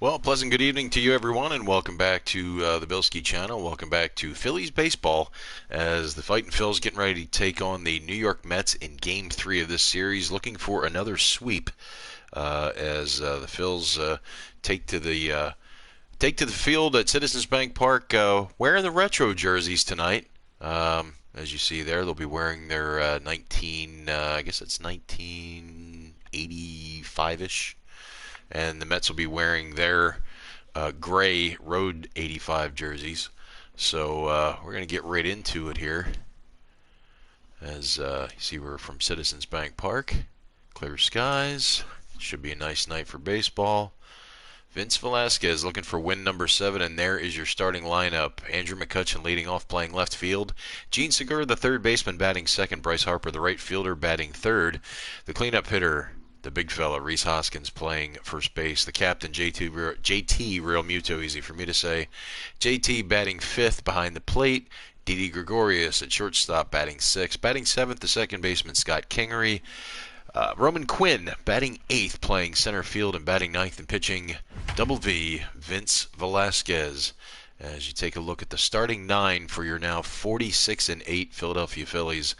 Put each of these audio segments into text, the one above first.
Well, pleasant good evening to you, everyone, and welcome back to the Bilskie channel. Welcome back to Phillies baseball as the Fightin' Phils getting ready to take on the New York Mets in Game 3 of this series, looking for another sweep as the Phils take to the field at Citizens Bank Park wearing the retro jerseys tonight. As you see there, they'll be wearing their I guess it's 1985-ish. And the Mets will be wearing their gray Road 85 jerseys. So we're going to get right into it here. As you see, we're from Citizens Bank Park. Clear skies. Should be a nice night for baseball. Vince Velasquez looking for win number 7, and there is your starting lineup. Andrew McCutchen leading off, playing left field. Gene Segura, the third baseman, batting second. Bryce Harper, the right fielder, batting third. The cleanup hitter, the big fella, Rhys Hoskins, playing first base. The captain, JT Real Muto, easy for me to say. JT batting fifth behind the plate. Didi Gregorius at shortstop, batting sixth. Batting seventh, the second baseman, Scott Kingery. Roman Quinn batting eighth, playing center field, and batting ninth and pitching double V, Vince Velasquez. As you take a look at the starting 9 for your now 46-8 Philadelphia Phillies,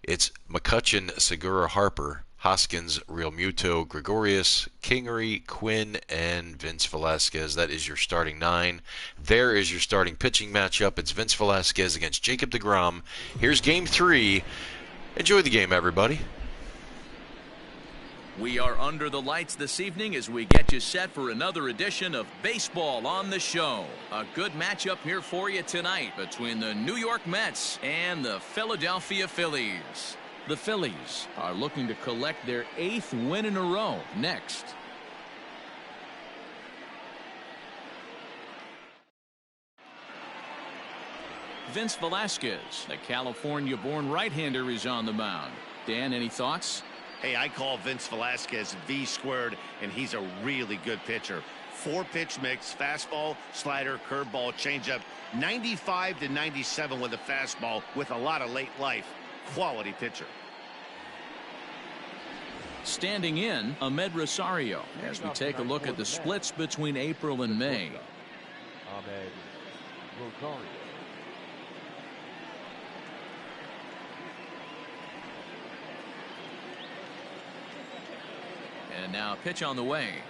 it's McCutchen, Segura, Harper, Hoskins, Real Muto, Gregorius, Kingery, Quinn, and Vince Velasquez. That is your starting 9. There is your starting pitching matchup. It's Vince Velasquez against Jacob deGrom. Here's Game 3. Enjoy the game, everybody. We are under the lights this evening as we get you set for another edition of Baseball on the Show. A good matchup here for you tonight between the New York Mets and the Philadelphia Phillies. The Phillies are looking to collect their 8th win in a row next. Vince Velasquez, the California-born right-hander, is on the mound. Dan, any thoughts? Hey, I call Vince Velasquez V squared, and he's a really good pitcher. 4-pitch mix, fastball, slider, curveball, changeup, 95 to 97 with a fastball with a lot of late life. Quality pitcher. Standing in, Ahmed Rosario, as we take a look at the splits between April and May. Ahmed Rosario. And now a pitch on the way.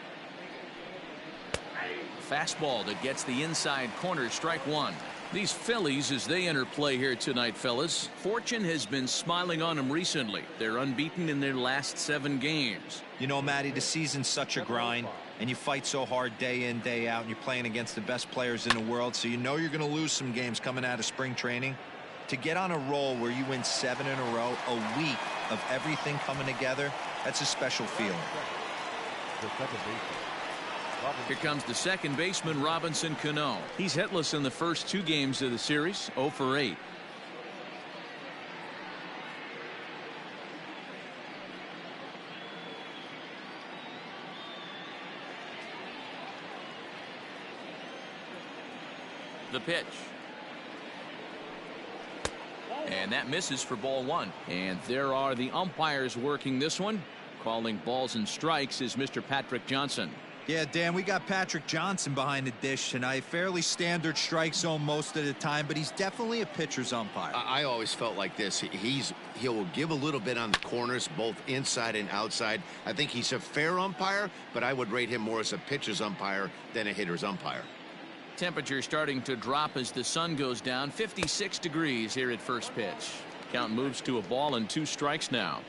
Fastball that gets the inside corner, strike one. These Phillies, as they enter play here tonight, fellas, fortune has been smiling on them recently. They're unbeaten in their last 7 games. You know, Matty, the season's such a grind, and you fight so hard day in, day out, and you're playing against the best players in the world, so you know you're going to lose some games coming out of spring training. To get on a roll where you win 7 in a row, a week of everything coming together, that's a special feeling. Here comes the second baseman, Robinson Cano. He's hitless in the first 2 games of the series, 0 for 8. The pitch. And that misses for ball 1. And there are the umpires working this one. Calling balls and strikes is Mr. Patrick Johnson. Yeah, Dan, we got Patrick Johnson behind the dish tonight. Fairly standard strike zone most of the time, but he's definitely a pitcher's umpire. I always felt like this. He'll give a little bit on the corners, both inside and outside. I think he's a fair umpire, but I would rate him more as a pitcher's umpire than a hitter's umpire. Temperature starting to drop as the sun goes down. 56 degrees here at first pitch. Count moves to a ball and 2 strikes now.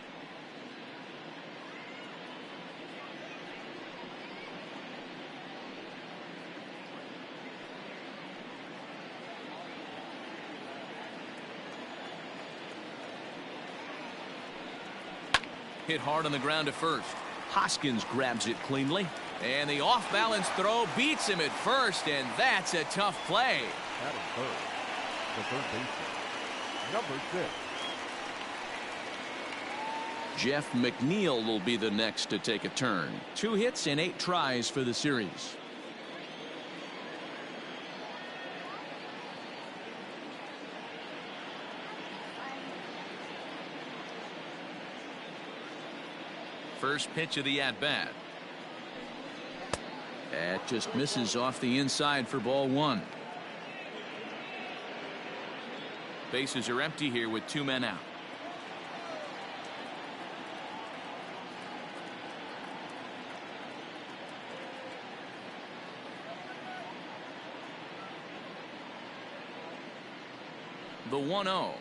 Hit hard on the ground to first. Hoskins grabs it cleanly. And the off-balance throw beats him at first, and that's a tough play. That is third. The third baseman, number 6. Jeff McNeil will be the next to take a turn. 2 hits and 8 tries for the series. First pitch of the at-bat. That just misses off the inside for ball one. Bases are empty here with 2 men out. The 1-0.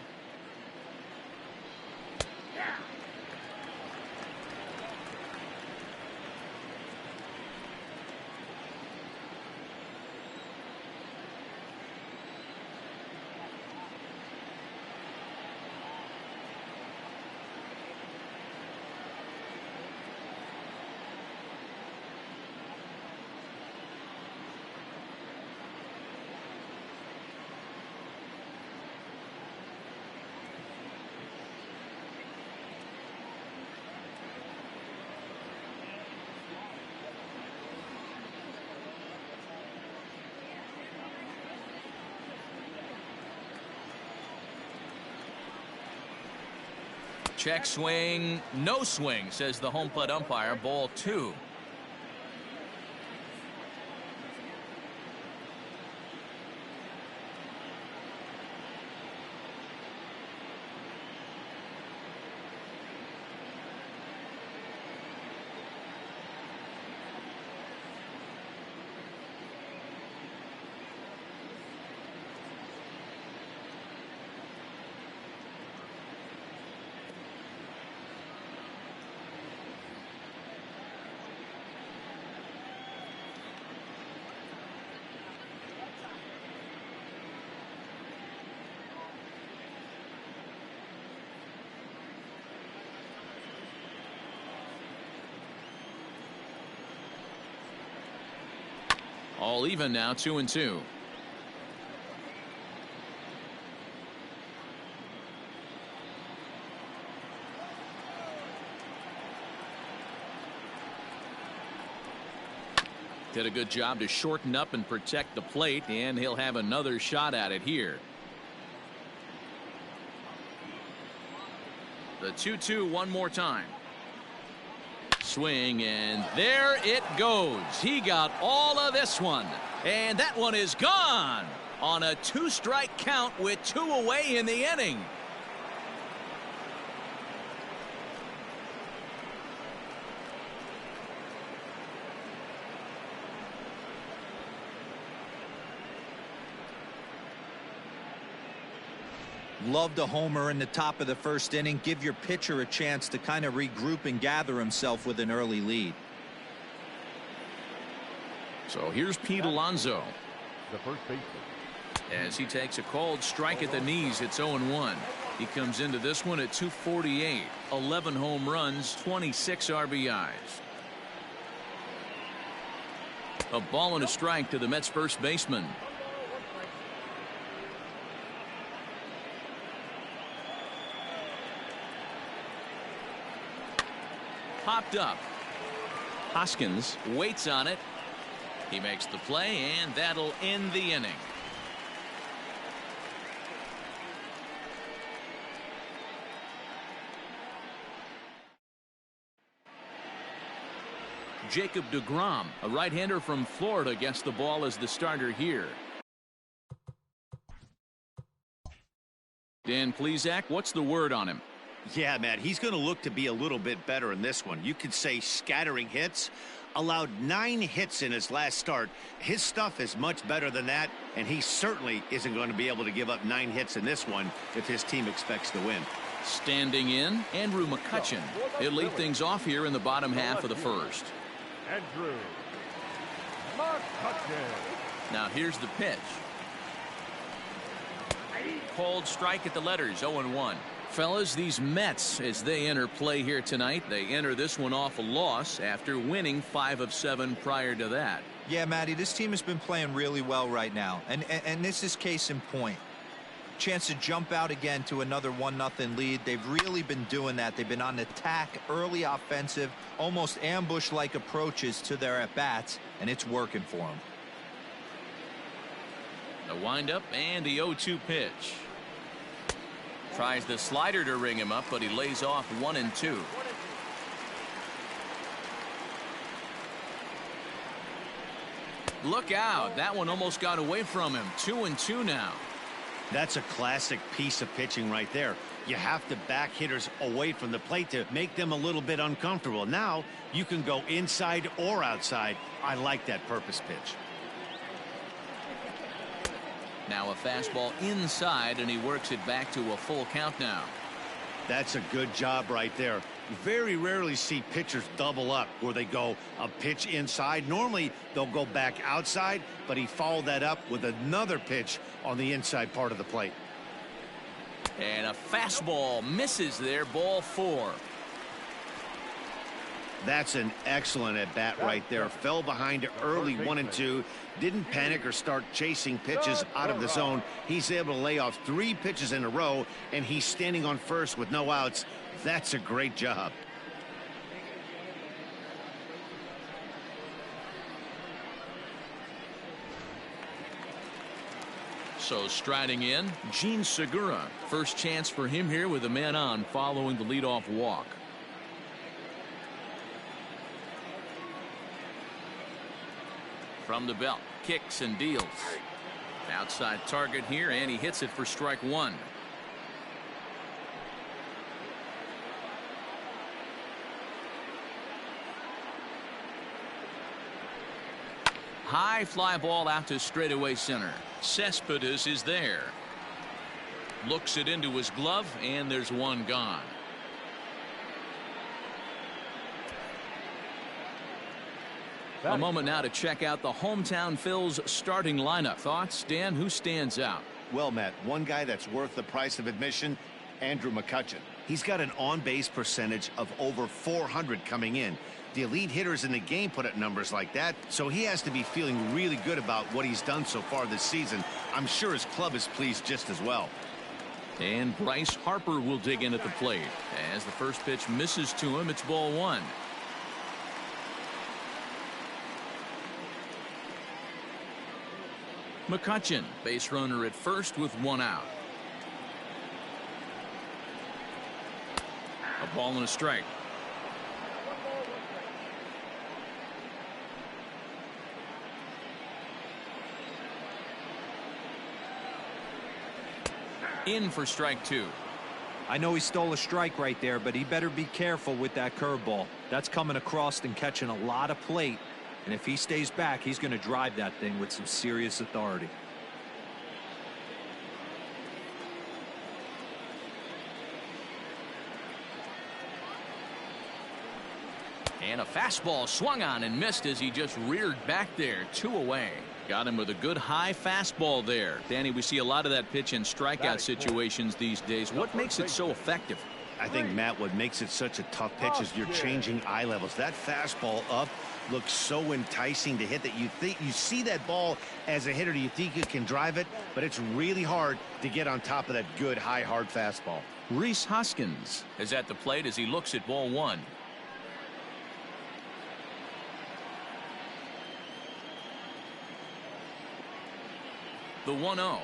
Check swing, no swing, says the home plate umpire. Ball 2. All even now, 2-2. Did a good job to shorten up and protect the plate, and he'll have another shot at it here. The 2-2 one more time. Swing, and there it goes. He got all of this one, and that one is gone on a 2-strike count with 2 away in the inning. Loved a homer in the top of the first inning. Give your pitcher a chance to kind of regroup and gather himself with an early lead. So here's Pete Alonso. The first baseman. As he takes a called strike at the knees, it's 0-1. He comes into this one at 248. 11 home runs, 26 RBIs. A ball and a strike to the Mets first baseman. Popped up. Hoskins waits on it. He makes the play, and that'll end the inning. Jacob deGrom, a right-hander from Florida, gets the ball as the starter here. Dan Plesac, what's the word on him? Yeah, Matt, he's going to look to be a little bit better in this one. You could say scattering hits. Allowed 9 hits in his last start. His stuff is much better than that, and he certainly isn't going to be able to give up 9 hits in this one if his team expects to win. Standing in, Andrew McCutchen. He'll lead things off here in the bottom half of the first. Andrew McCutchen. Now here's the pitch. Called strike at the letters, 0-1. Fellas, these Mets, as they enter play here tonight, they enter this one off a loss after winning 5 of 7 prior to that. Yeah, Matty, this team has been playing really well right now, and this is case in point. Chance to jump out again to another 1-0 lead. They've really been doing that. They've been on the attack, early offensive, almost ambush-like approaches to their at-bats, and it's working for them. The windup and the 0-2 pitch. Tries the slider to ring him up, but he lays off 1-2. Look out. That one almost got away from him. 2-2 now. That's a classic piece of pitching right there. You have to back hitters away from the plate to make them a little bit uncomfortable. Now you can go inside or outside. I like that purpose pitch. Now a fastball inside, and he works it back to a full count now. That's a good job right there. You very rarely see pitchers double up where they go a pitch inside. Normally they'll go back outside, but he followed that up with another pitch on the inside part of the plate. And a fastball misses there. Ball 4. That's an excellent at bat right there. Fell behind early 1-2. Didn't panic or start chasing pitches out of the zone. He's able to lay off 3 pitches in a row, and he's standing on first with no outs. That's a great job. So striding in, Gene Segura. First chance for him here with a man on following the leadoff walk. From the belt, kicks and deals. Outside target here, and he hits it for strike 1. High fly ball out to straightaway center. Cespedes is there. Looks it into his glove, and there's one gone. A moment now to check out the hometown Phil's starting lineup. Thoughts, Dan? Who stands out? Well, Matt, one guy that's worth the price of admission, Andrew McCutchen. He's got an on-base percentage of over 400 coming in. The elite hitters in the game put up numbers like that, so he has to be feeling really good about what he's done so far this season. I'm sure his club is pleased just as well. And Bryce Harper will dig in at the plate. As the first pitch misses to him, it's ball 1. McCutchen, base runner at first with 1 out. A ball and a strike. In for strike 2. I know he stole a strike right there, but he better be careful with that curveball. That's coming across and catching a lot of plate. And if he stays back, he's going to drive that thing with some serious authority. And a fastball swung on and missed as he just reared back there. 2 away. Got him with a good high fastball there. Danny, we see a lot of that pitch in strikeout situations these days. What makes it so effective? I think, Matt, what makes it such a tough pitch is you're changing eye levels. That fastball up looks so enticing to hit that you see that ball as a hitter, you think you can drive it, but it's really hard to get on top of that good high hard fastball. Rhys Hoskins is at the plate as he looks at ball 1. The 1-0.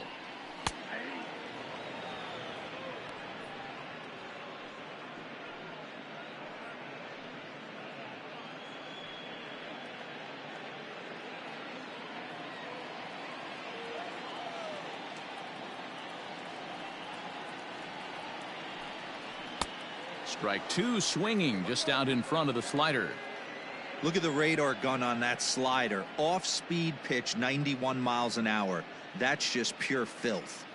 Strike 2 swinging just out in front of the slider. Look at the radar gun on that slider. Off speed pitch, 91 miles an hour. That's just pure filth.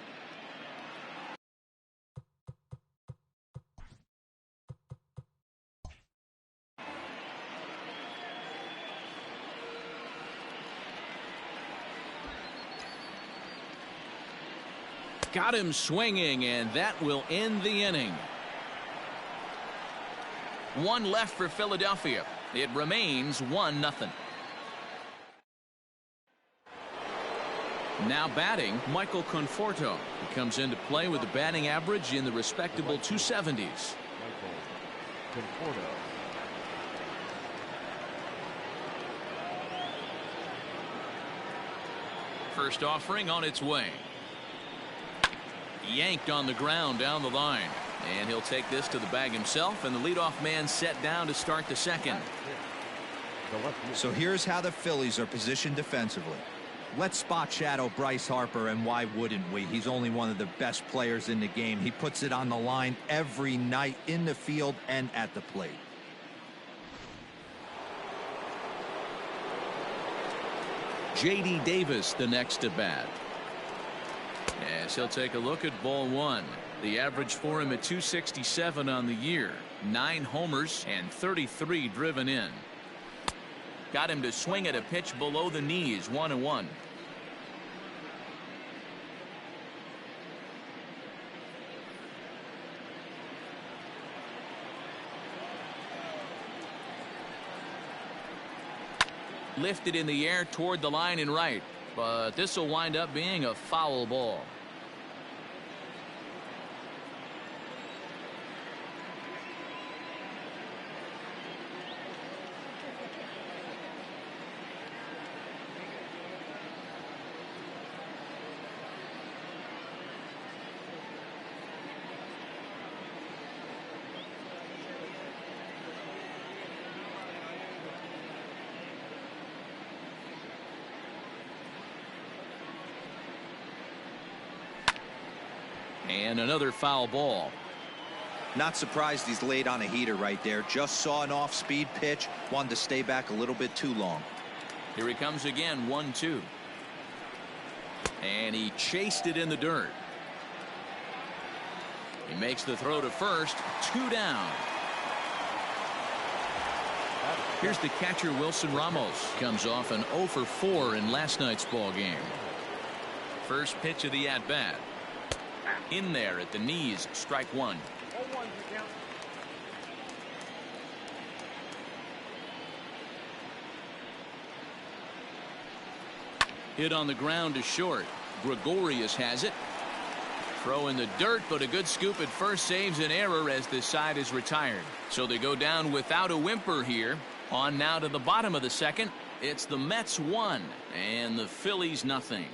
Got him swinging, and that will end the inning. 1 left for Philadelphia. It remains 1-0. Now batting, Michael Conforto. He comes into play with a batting average in the respectable 270s. First offering on its way. Yanked on the ground down the line. And he'll take this to the bag himself, and the leadoff man set down to start the second. the left field. So here's how the Phillies are positioned defensively. Let's spot shadow Bryce Harper, and why wouldn't we? He's only one of the best players in the game. He puts it on the line every night in the field and at the plate. J.D. Davis the next to bat. As he'll take a look at ball one. The average for him at 267 on the year. 9 homers and 33 driven in. Got him to swing at a pitch below the knees. 1-1. Lifted in the air toward the line and right, but this will wind up being a foul ball. And another foul ball. Not surprised he's laid on a heater right there. Just saw an off-speed pitch. Wanted to stay back a little bit too long. Here he comes again. 1-2. And he chased it in the dirt. He makes the throw to first. 2 down. Here's the catcher, Wilson Ramos. Comes off an 0 for 4 in last night's ball game. First pitch of the at-bat. In there at the knees. Strike one. Hit on the ground to short. Gregorius has it. Throw in the dirt, but a good scoop at first saves an error as this side is retired. So they go down without a whimper here. On now to the bottom of the second. It's the Mets 1 and the Phillies nothing.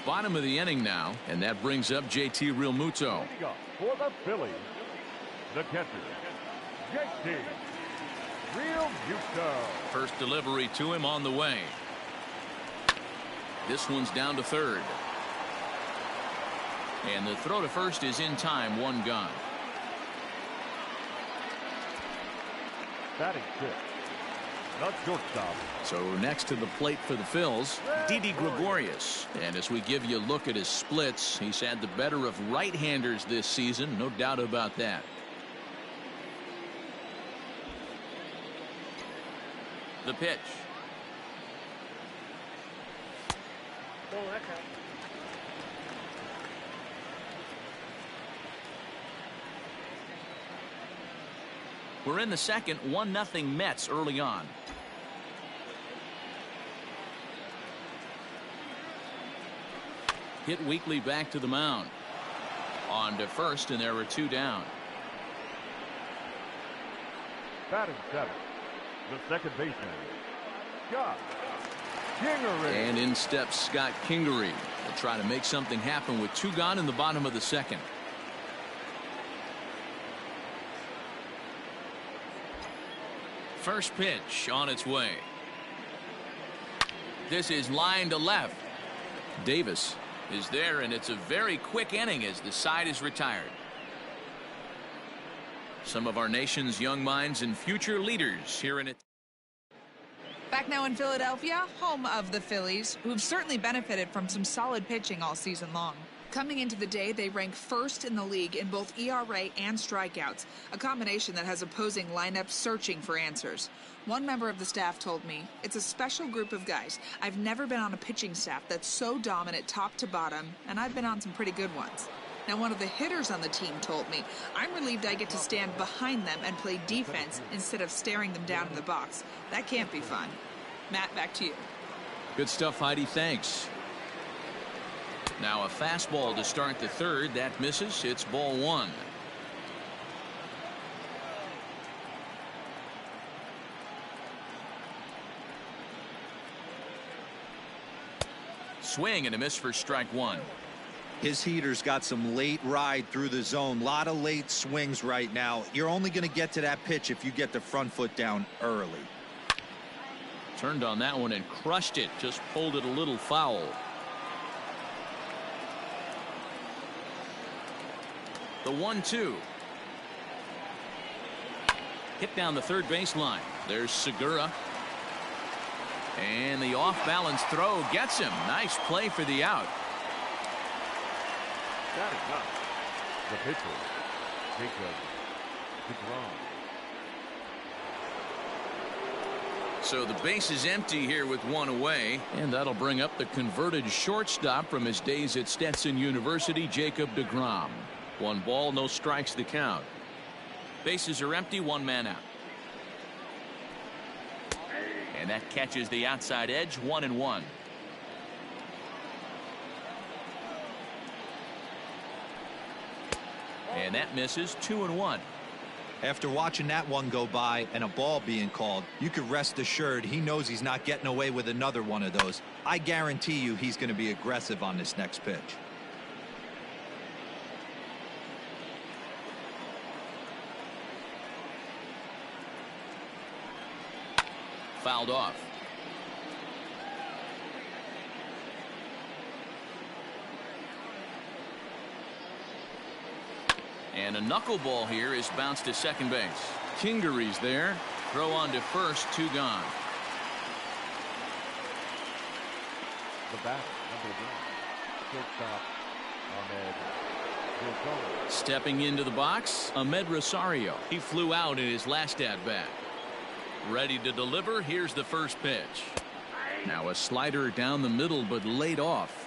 Bottom of the inning now, and that brings up JT Realmuto. For the Phillies, the catcher, JT Realmuto. First delivery to him on the way. This one's down to third. And the throw to first is in time. 1 gone. Batting 6. Not shortstop. So next to the plate for the Phils, Didi Gregorius. And as we give you a look at his splits, he's had the better of right-handers this season. No doubt about that. The pitch. We're in the second. 1-0 Mets early on. Hit weakly back to the mound. On to first, and there were 2 down. Batting 7. The second baseman, Scott Kingery. And in steps Scott Kingery. They'll try to make something happen with 2 gone in the bottom of the second. First pitch on its way. This is line to left. Davis is there, and it's a very quick inning as the side is retired. Some of our nation's young minds and future leaders here in it. Back now in Philadelphia, home of the Phillies, who've certainly benefited from some solid pitching all season long. Coming into the day, they rank first in the league in both ERA and strikeouts, a combination that has opposing lineups searching for answers. One member of the staff told me, "It's a special group of guys. I've never been on a pitching staff that's so dominant top to bottom, and I've been on some pretty good ones." Now, one of the hitters on the team told me, "I'm relieved I get to stand behind them and play defense instead of staring them down in the box. That can't be fun." Matt, back to you. Good stuff, Heidi. Thanks. Now a fastball to start the third. That misses. It's ball 1. Swing and a miss for strike 1. His heater's got some late ride through the zone. A lot of late swings right now. You're only going to get to that pitch if you get the front foot down early. Turned on that one and crushed it. Just pulled it a little foul. The 1-2. Hit down the third baseline. There's Segura. And the off-balance throw gets him. Nice play for the out. That is not the pitcher, Jacob DeGrom. So the base is empty here with one away, and that'll bring up the converted shortstop from his days at Stetson University, Jacob DeGrom. 1 ball, no strikes the count. Bases are empty, 1 man out. And that catches the outside edge, 1-1. And that misses, 2-1. After watching that one go by and a ball being called, you could rest assured he knows he's not getting away with another one of those. I guarantee you he's going to be aggressive on this next pitch. Fouled off. And a knuckleball here is bounced to second base. Kingery's there. Throw on to first, 2 gone. The batter, number 1, shortstop Ahmed Gilchrist. Stepping into the box, Ahmed Rosario. He flew out in his last at-bat. Ready to deliver. Here's the first pitch. Now a slider down the middle, but laid off.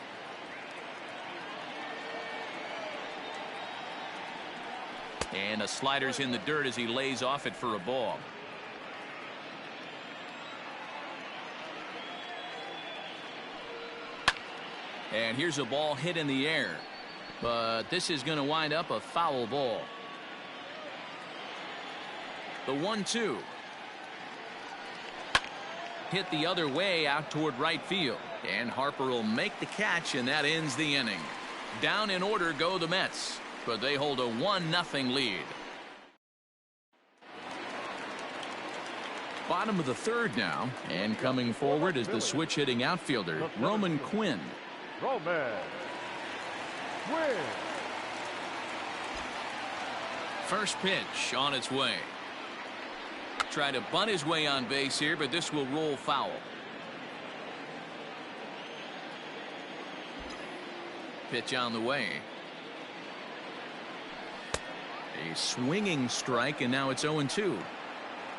And a slider's in the dirt as he lays off it for a ball. And here's a ball hit in the air. But this is going to wind up a foul ball. The 1-2. Hit the other way out toward right field. And Harper will make the catch, and that ends the inning. Down in order go the Mets, but they hold a 1-0 lead. Bottom of the third now, and coming forward is the switch hitting outfielder, Roman Quinn. Roman Quinn. First pitch on its way. Try to bunt his way on base here, but this will roll foul. Pitch on the way. A swinging strike, and now it's 0-2.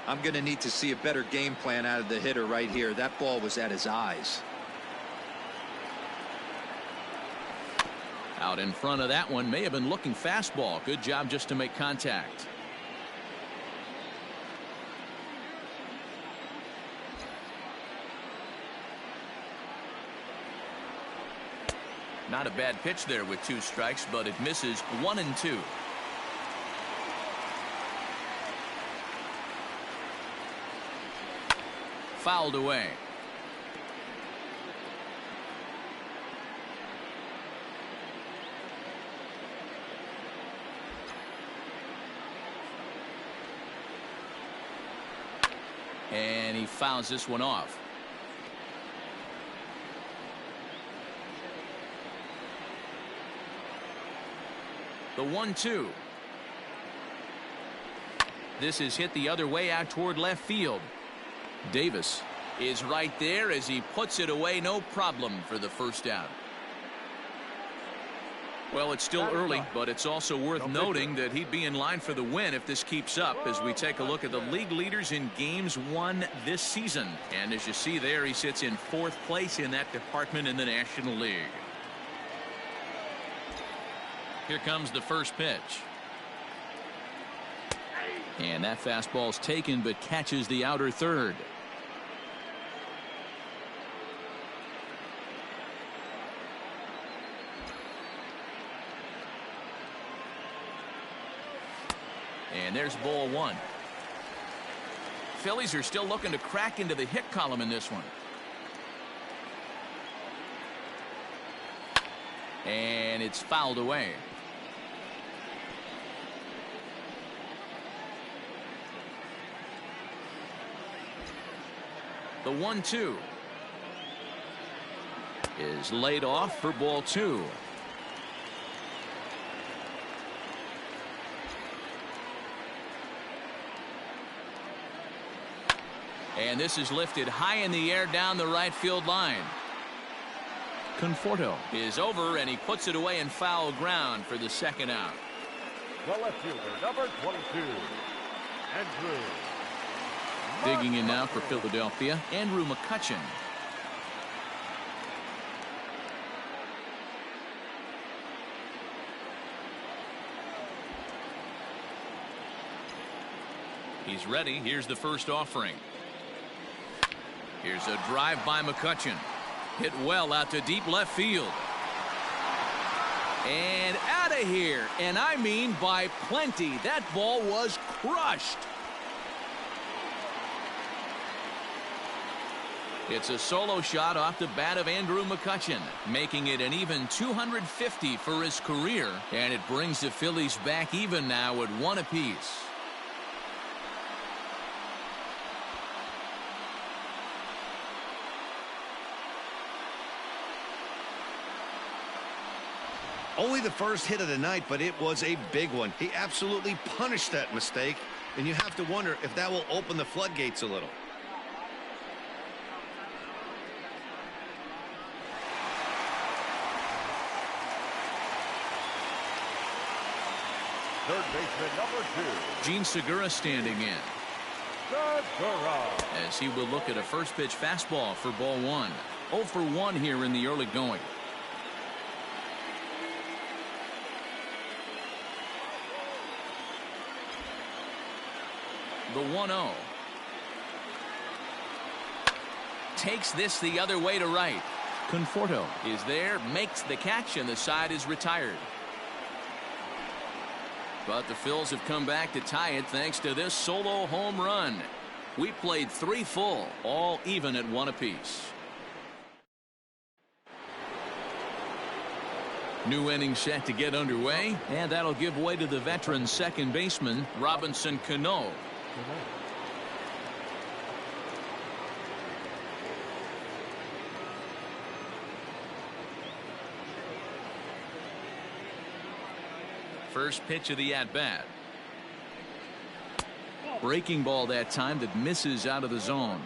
I'm going to need to see a better game plan out of the hitter right here. That ball was at his eyes. Out in front of that one, may have been looking fastball. Good job just to make contact. Not a bad pitch there with 2 strikes, but it misses 1-2. Fouled away. And he fouls this one off. The 1-2. This is hit the other way out toward left field. Davis is right there as he puts it away. No problem for the first out. Well, it's still early, but it's also worth noting that he'd be in line for the win if this keeps up as we take a look at the league leaders in games won this season. And as you see there, he sits in 4th place in that department in the National League. Here comes the first pitch. And that fastball's taken but catches the outer third. And there's ball 1. Phillies are still looking to crack into the hit column in this one. And it's fouled away. The 1-2 is laid off for ball 2. And this is lifted high in the air down the right field line. Conforto is over, and he puts it away in foul ground for the second out. The left fielder, number 22, Andrew. Digging in now for Philadelphia, Andrew McCutchen. He's ready. Here's the first offering. Here's a drive by McCutchen. Hit well out to deep left field. And out of here. And I mean by plenty. That ball was crushed. It's a solo shot off the bat of Andrew McCutchen, making it an even 250 for his career. And it brings the Phillies back even now at 1 apiece. Only the first hit of the night, but it was a big one. He absolutely punished that mistake, and you have to wonder if that will open the floodgates a little. Third baseman, number 2, Gene Segura standing in, Segura. as he will look at a first pitch fastball for ball 1. 0 for 1 here in the early going. The 1-0 takes this the other way to right. Conforto is there, makes the catch, and the side is retired. But the Phils have come back to tie it thanks to this solo home run. We played 3 full, all even at 1 apiece. New inning set to get underway, and that'll give way to the veteran second baseman, Robinson Cano. First pitch of the at-bat. Breaking ball that time that misses out of the zone.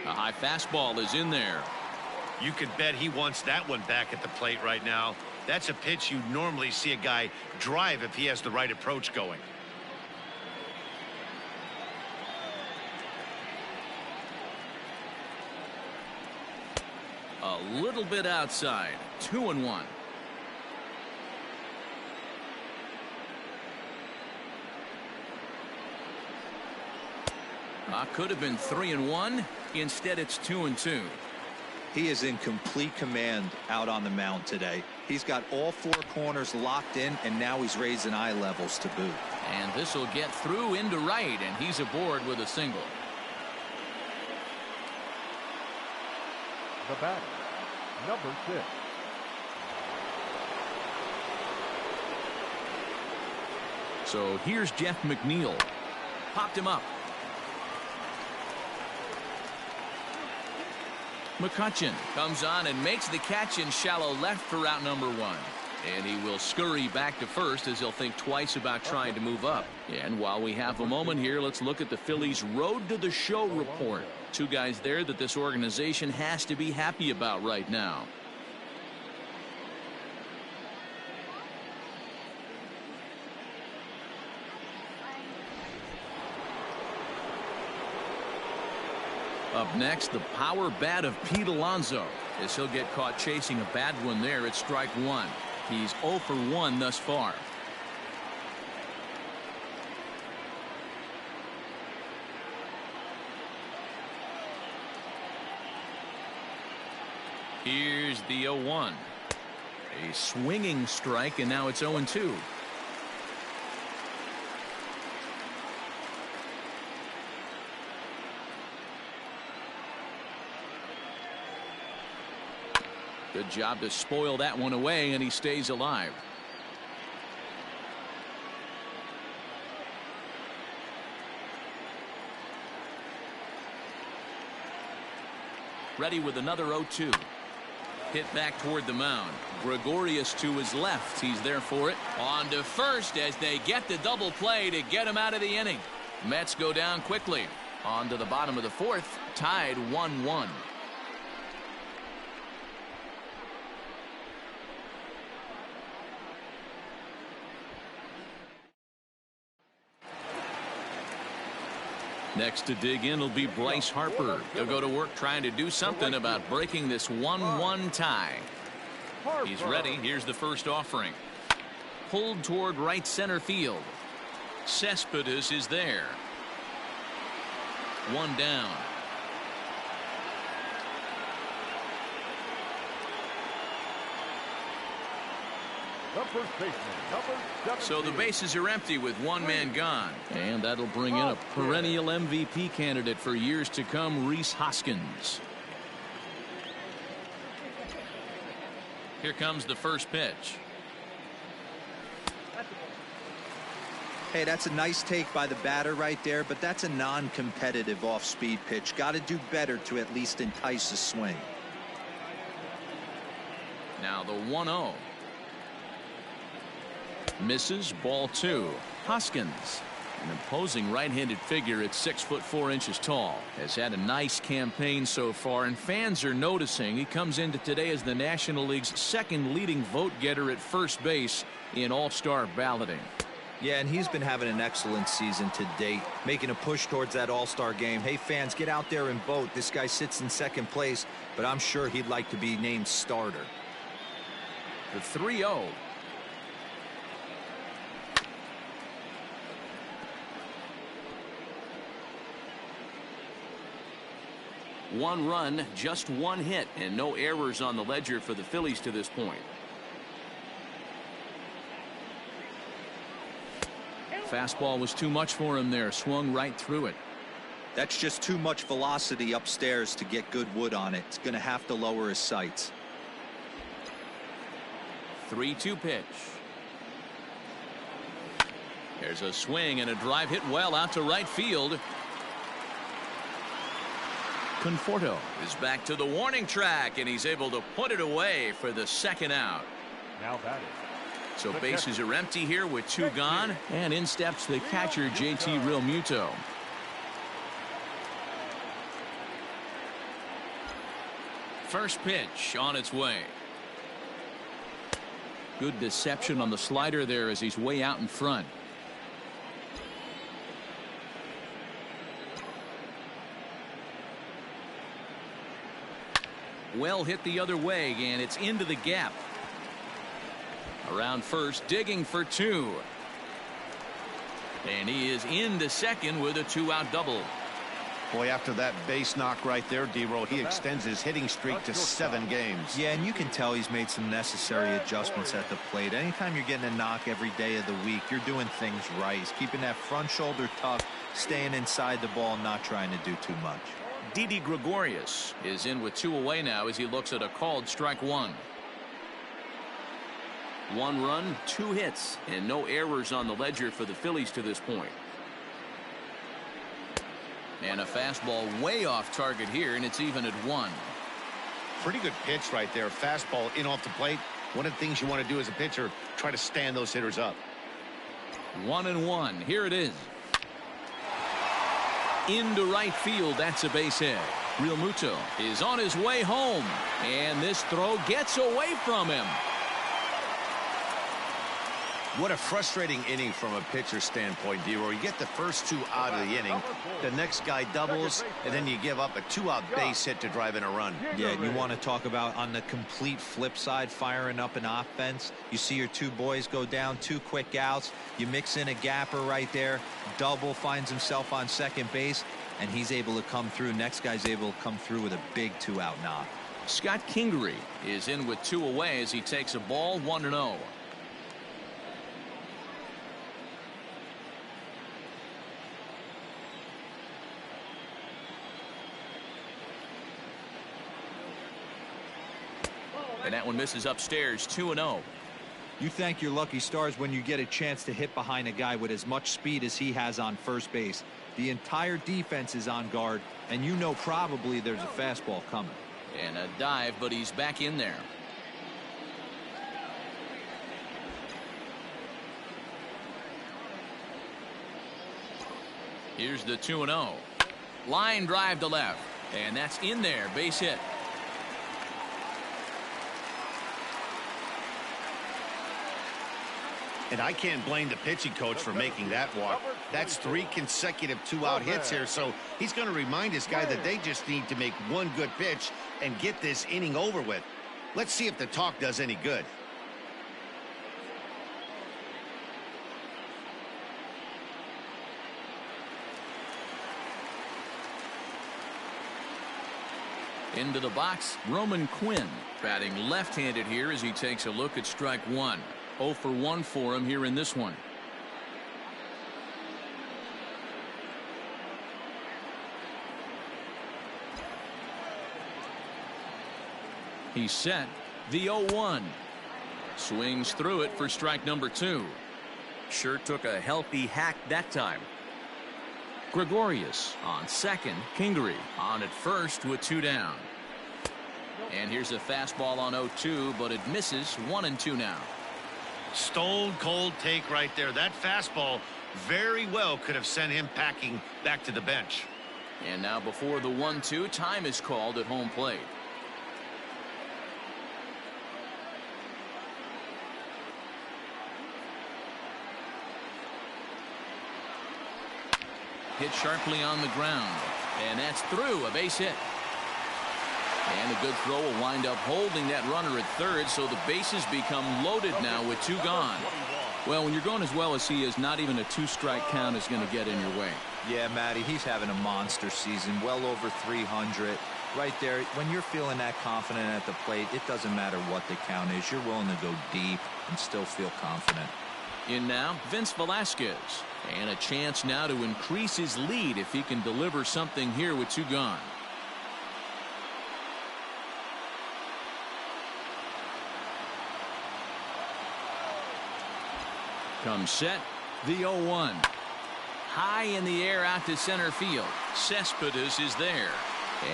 A high fastball is in there. You could bet he wants that one back at the plate right now. That's a pitch you normally see a guy drive if he has the right approach going. A little bit outside. 2-1. Could have been 3-1. Instead, it's 2-2. He is in complete command out on the mound today. He's got all 4 corners locked in, and now he's raising eye levels to boot. And this will get through into right, and he's aboard with a single. The batter, number 6. So here's Jeff McNeil. Popped him up. McCutchen comes on and makes the catch in shallow left for out number 1. And he will scurry back to first as he'll think twice about trying to move up. And while we have a moment here, let's look at the Phillies' road to the show report. 2 guys there that this organization has to be happy about right now. Up next, the power bat of Pete Alonso, as he'll get caught chasing a bad one there at strike 1. He's 0 for 1 thus far. Here's the 0-1. A swinging strike, and now it's 0-2. Good job to spoil that one away, and he stays alive. Ready with another 0-2. Hit back toward the mound. Gregorius to his left. He's there for it. On to first as they get the double play to get him out of the inning. Mets go down quickly. On to the bottom of the fourth. Tied 1-1. Next to dig in will be Bryce Harper. He'll go to work trying to do something about breaking this 1-1 tie. He's ready. Here's the first offering. Pulled toward right center field. Cespedes is there. One down. So the bases are empty with one man gone. And that'll bring in a perennial MVP candidate for years to come, Rhys Hoskins. Here comes the first pitch. Hey, that's a nice take by the batter right there, but that's a non-competitive off-speed pitch. Got to do better to at least entice a swing. Now the 1-0. Misses, ball 2. Hoskins, an imposing right-handed figure at 6'4" tall, has had a nice campaign so far, and fans are noticing. He comes into today as the National League's second leading vote getter at first base in all-star balloting. Yeah, and he's been having an excellent season to date, making a push towards that all-star game. Hey, fans, get out there and vote. This guy sits in second place, but I'm sure he'd like to be named starter. The 3-0. One run, just one hit, and no errors on the ledger for the Phillies to this point. Fastball was too much for him there. Swung right through it. That's just too much velocity upstairs to get good wood on it. It's going to have to lower his sights. 3-2 pitch. There's a swing and a drive hit well out to right field. Conforto is back to the warning track, and he's able to put it away for the second out. Now batting. So bases are empty here with two gone, and in steps the catcher, JT Realmuto. First pitch on its way. Good deception on the slider there as he's way out in front. Well hit the other way, and it's into the gap. Around first, digging for 2. And he is into second with a 2-out double. Boy, after that base knock right there, D-Roll, he extends his hitting streak to 7 games. Yeah, and you can tell he's made some necessary adjustments at the plate. Anytime you're getting a knock every day of the week, you're doing things right. He's keeping that front shoulder tucked, staying inside the ball, not trying to do too much. Didi Gregorius is in with 2 away now as he looks at a called strike 1. 1 run, 2 hits, and no errors on the ledger for the Phillies to this point. And a fastball way off target here, and it's even at 1. Pretty good pitch right there. Fastball in off the plate. One of the things you want to do as a pitcher, try to stand those hitters up. 1-1. Here it is. Into right field. That's a base hit. Realmuto is on his way home, and this throw gets away from him. What a frustrating inning from a pitcher standpoint, D-Roy. You get the first 2 out of the inning. The next guy doubles, and then you give up a 2-out base hit to drive in a run. Yeah, and you want to talk about on the complete flip side, firing up an offense. You see your 2 boys go down, 2 quick outs. You mix in a gapper right there. Double, finds himself on second base, and he's able to come through. Next guy's able to come through with a big 2-out knock. Scott Kingery is in with 2 away as he takes a ball 1-0. And that one misses upstairs, 2-0. You thank your lucky stars when you get a chance to hit behind a guy with as much speed as he has on first base. The entire defense is on guard, and you know probably there's a fastball coming. And a dive, but he's back in there. Here's the 2-0. Line drive to left, and that's in there, base hit. And I can't blame the pitching coach for making that walk. That's 3 consecutive 2-out hits here, so he's going to remind this guy that they just need to make 1 good pitch and get this inning over with. Let's see if the talk does any good. Into the box, Roman Quinn, batting left-handed here as he takes a look at strike 1. 0 for 1 for him here in this one. He's set. The 0-1. Swings through it for strike number 2. Sure took a healthy hack that time. Gregorius on second. Kingery on at first with 2 down. And here's a fastball on 0-2, but it misses. 1-2 now. Stone cold take right there. That fastball very well could have sent him packing back to the bench. And now before the 1-2, time is called at home plate. Hit sharply on the ground, and that's through, a base hit. And a good throw will wind up holding that runner at third, so the bases become loaded now with 2 gone. Well, when you're going as well as he is, not even a 2-strike count is going to get in your way. Yeah, Matty, he's having a monster season, well over 300. Right there, when you're feeling that confident at the plate, it doesn't matter what the count is. You're willing to go deep and still feel confident. In now, Vince Velasquez. And a chance now to increase his lead if he can deliver something here with 2 gone. Comes set. The 0-1. High in the air out to center field. Cespedes is there.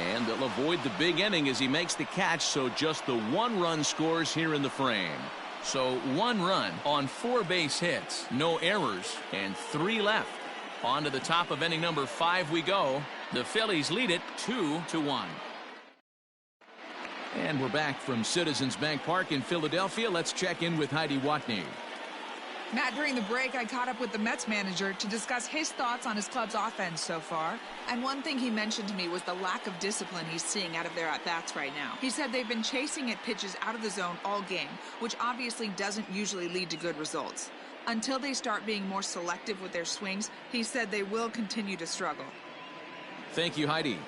And they'll avoid the big inning as he makes the catch, so just the 1 run scores here in the frame. So 1 run on 4 base hits, no errors, and 3 left. On to the top of inning number 5 we go. The Phillies lead it 2-1. And we're back from Citizens Bank Park in Philadelphia. Let's check in with Heidi Watney. Matt, during the break, I caught up with the Mets manager to discuss his thoughts on his club's offense so far. And one thing he mentioned to me was the lack of discipline he's seeing out of their at-bats right now. He said they've been chasing at pitches out of the zone all game, which obviously doesn't usually lead to good results. Until they start being more selective with their swings, he said they will continue to struggle. Thank you, Heidi.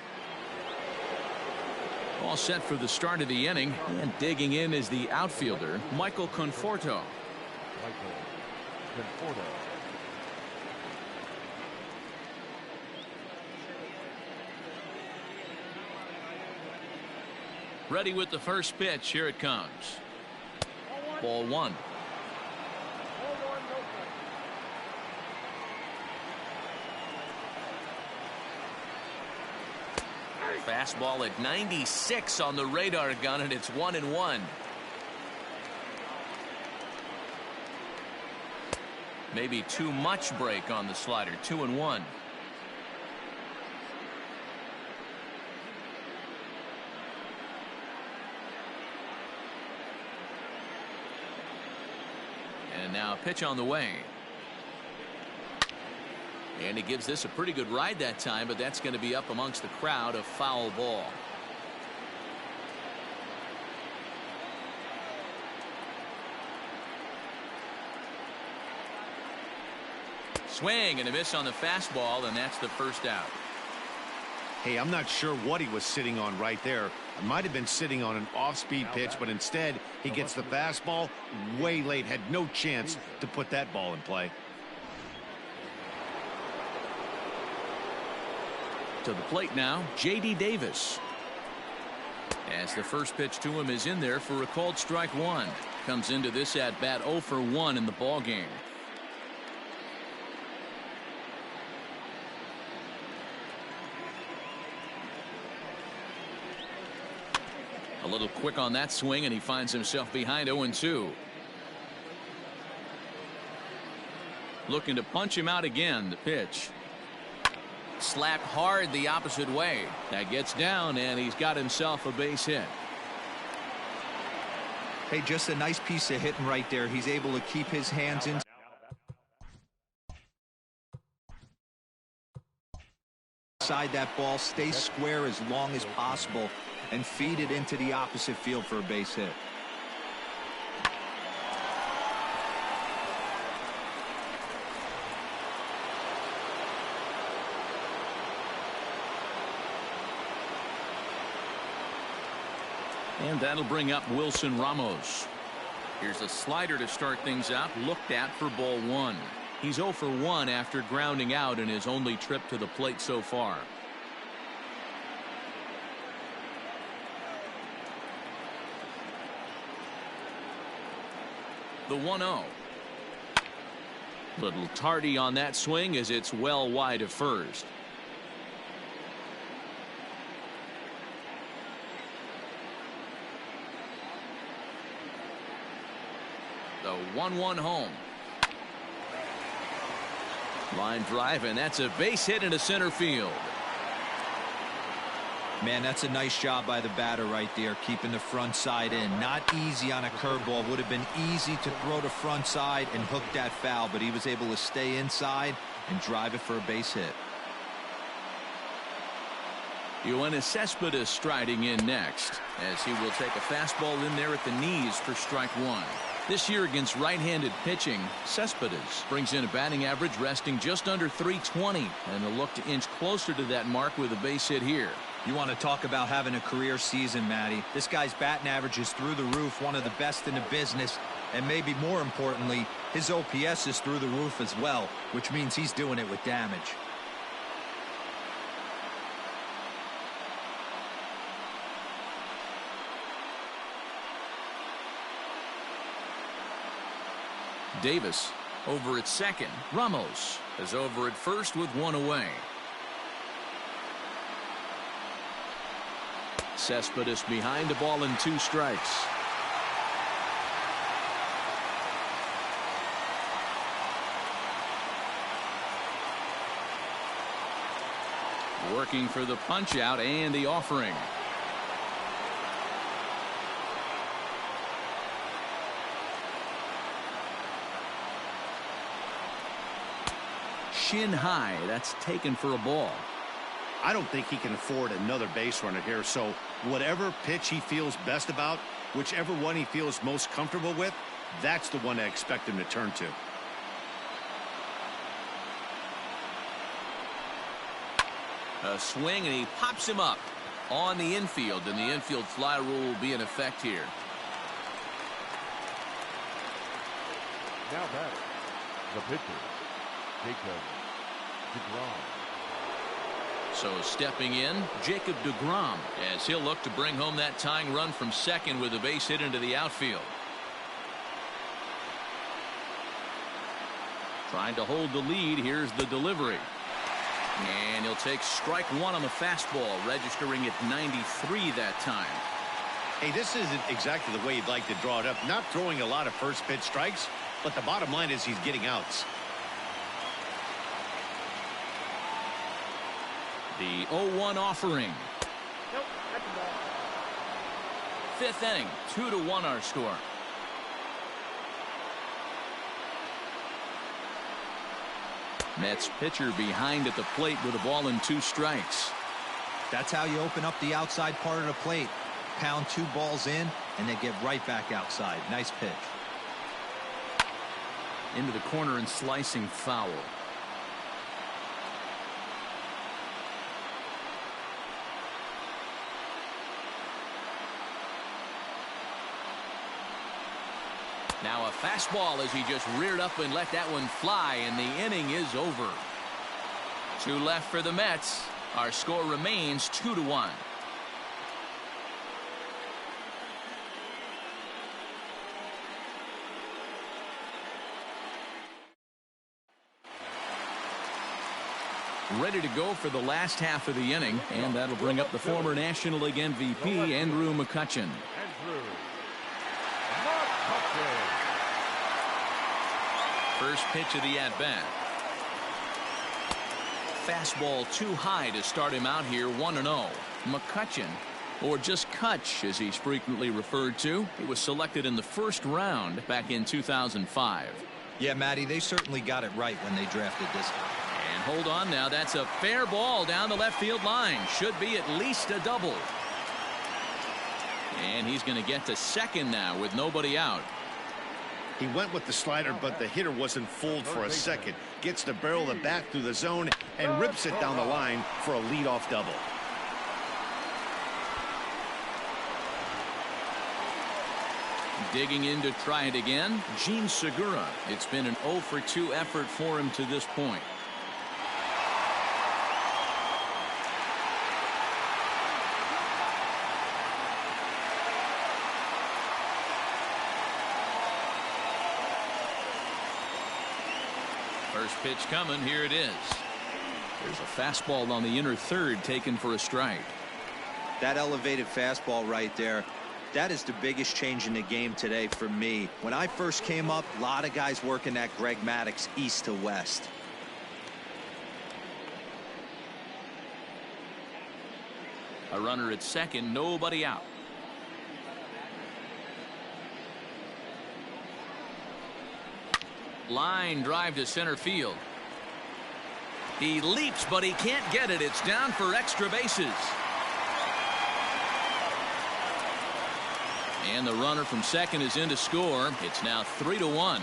All set for the start of the inning, and digging in is the outfielder, Michael Conforto. Ready with the first pitch. Here it comes. Ball 1. Fastball at 96 on the radar gun, and it's 1-1. Maybe too much break on the slider. 2-1. And now a pitch on the way. And he gives this a pretty good ride that time, but that's going to be up amongst the crowd. A foul ball. Swing and a miss on the fastball, and that's the first out. Hey, I'm not sure what he was sitting on right there. It might have been sitting on an off-speed pitch, but instead he gets the fastball way late. Had no chance to put that ball in play. To the plate now, J.D. Davis. As the first pitch to him is in there for a called strike one. Comes into this at bat 0 for 1 in the ball game. A little quick on that swing, and he finds himself behind 0-2. Looking to punch him out again. The pitch. Slapped hard the opposite way. That gets down, and he's got himself a base hit. Hey, just a nice piece of hitting right there. He's able to keep his hands inside that ball, stay square as long as possible, and feed it into the opposite field for a base hit. And that'll bring up Wilson Ramos. Here's a slider to start things out, looked at for ball 1. He's 0 for 1 after grounding out in his only trip to the plate so far. The 1-0. Little tardy on that swing as it's well wide of first. The 1-1 home. Line drive, and that's a base hit into center field. Man, that's a nice job by the batter right there, keeping the front side in. Not easy on a curveball. Would have been easy to throw the front side and hook that foul, but he was able to stay inside and drive it for a base hit. Yoenis Cespedes striding in next, as he will take a fastball in there at the knees for strike 1. This year against right-handed pitching, Cespedes brings in a batting average resting just under .320, and a look to inch closer to that mark with a base hit here. You want to talk about having a career season, Matty. This guy's batting average is through the roof, one of the best in the business, and maybe more importantly, his OPS is through the roof as well, which means he's doing it with damage. Davis over at second. Ramos is over at first with one away. Cespedes behind the ball in 2 strikes. Working for the punch out and the offering. Shin high. That's taken for a ball. I don't think he can afford another base runner here, so whatever pitch he feels best about, whichever one he feels most comfortable with, that's the one I expect him to turn to. A swing, and he pops him up on the infield, and the infield fly rule will be in effect here. Now batting, the pitcher, Jacob DeGrom. So stepping in, Jacob DeGrom, as he'll look to bring home that tying run from second with a base hit into the outfield. Trying to hold the lead. Here's the delivery. And he'll take strike 1 on the fastball, registering at 93 that time. Hey, this isn't exactly the way you'd like to draw it up. Not throwing a lot of first pitch strikes, but the bottom line is he's getting outs. The 0-1 offering. Nope, that's a ball. 5th inning, 2-1 our score. Mets pitcher behind at the plate with a ball and 2 strikes. That's how you open up the outside part of the plate. Pound 2 balls in, and they get right back outside. Nice pitch. Into the corner and slicing foul. Now a fastball as he just reared up and let that one fly, and the inning is over. 2 left for the Mets. Our score remains 2-1. Ready to go for the last half of the inning, and that'll bring up the former National League MVP, Andrew McCutchen. First pitch of the at-bat. Fastball too high to start him out here, 1-0. McCutchen, or just Kutch as he's frequently referred to, he was selected in the first round back in 2005. Yeah, Matty, they certainly got it right when they drafted this guy. And hold on now, that's a fair ball down the left field line. Should be at least a double. And he's going to get to second now with nobody out. He went with the slider, but the hitter wasn't fooled for a second. Gets the barrel of the bat through the zone and rips it down the line for a leadoff double. Digging in to try it again, Gene Segura. It's been an 0 for 2 effort for him to this point. First pitch coming. Here it is. There's a fastball on the inner third taken for a strike. That elevated fastball right there, that is the biggest change in the game today for me. When I first came up, a lot of guys working that Greg Maddux east to west. A runner at second, nobody out. Line drive to center field. He leaps, but he can't get it. It's down for extra bases. And the runner from second is in to score. It's now 3-1.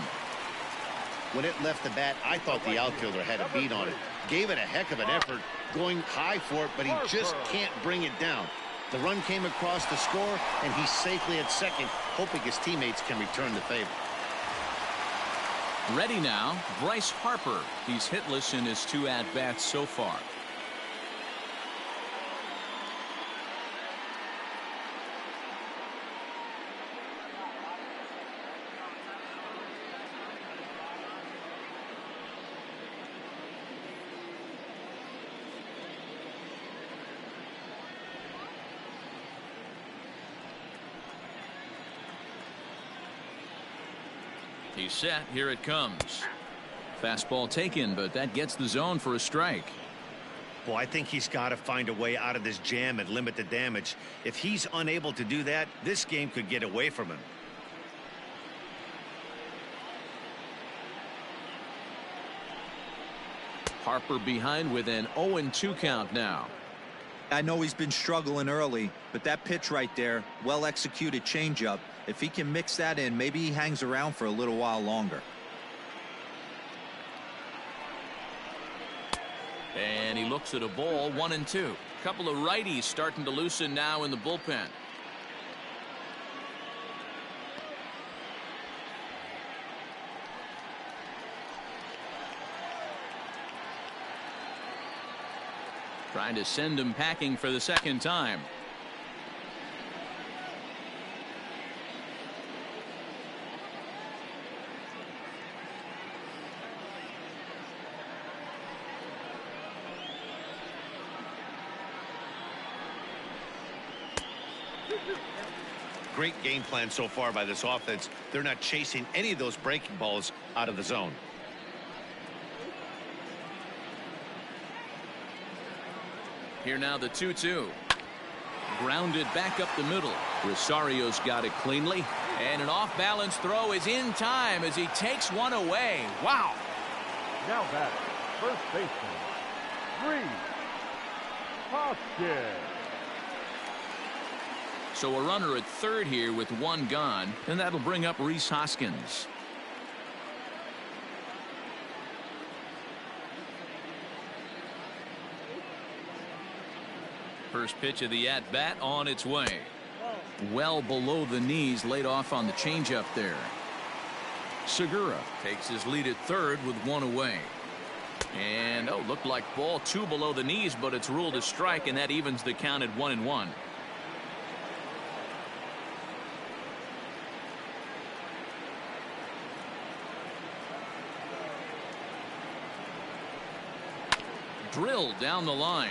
When it left the bat, I thought the outfielder had a beat on it. Gave it a heck of an effort, going high for it, but he just can't bring it down. The run came across to score, and he's safely at second, hoping his teammates can return the favor. Ready now, Bryce Harper. He's hitless in his 2 at-bats so far. He's set. Here it comes. Fastball taken, but that gets the zone for a strike. Well, I think he's got to find a way out of this jam and limit the damage. If he's unable to do that, this game could get away from him. Harper behind with an 0-2 count now. I know he's been struggling early, but that pitch right there, well executed changeup, if he can mix that in, maybe he hangs around for a little while longer. And he looks at a ball, 1-2. A couple of righties starting to loosen now in the bullpen. Trying to send him packing for the second time. Great game plan so far by this offense. They're not chasing any of those breaking balls out of the zone. Here now the 2-2. Grounded back up the middle. Rosario's got it cleanly. And an off-balance throw is in time as he takes one away. Wow. Now batter, first baseman, Reese Hoskins. So a runner at third here with one gone, and that'll bring up Rhys Hoskins. First pitch of the at-bat on its way. Well below the knees, laid off on the changeup there. Segura takes his lead at third with one away. And looked like ball 2 below the knees, but it's ruled a strike, and that evens the count at 1-1. Drilled down the line,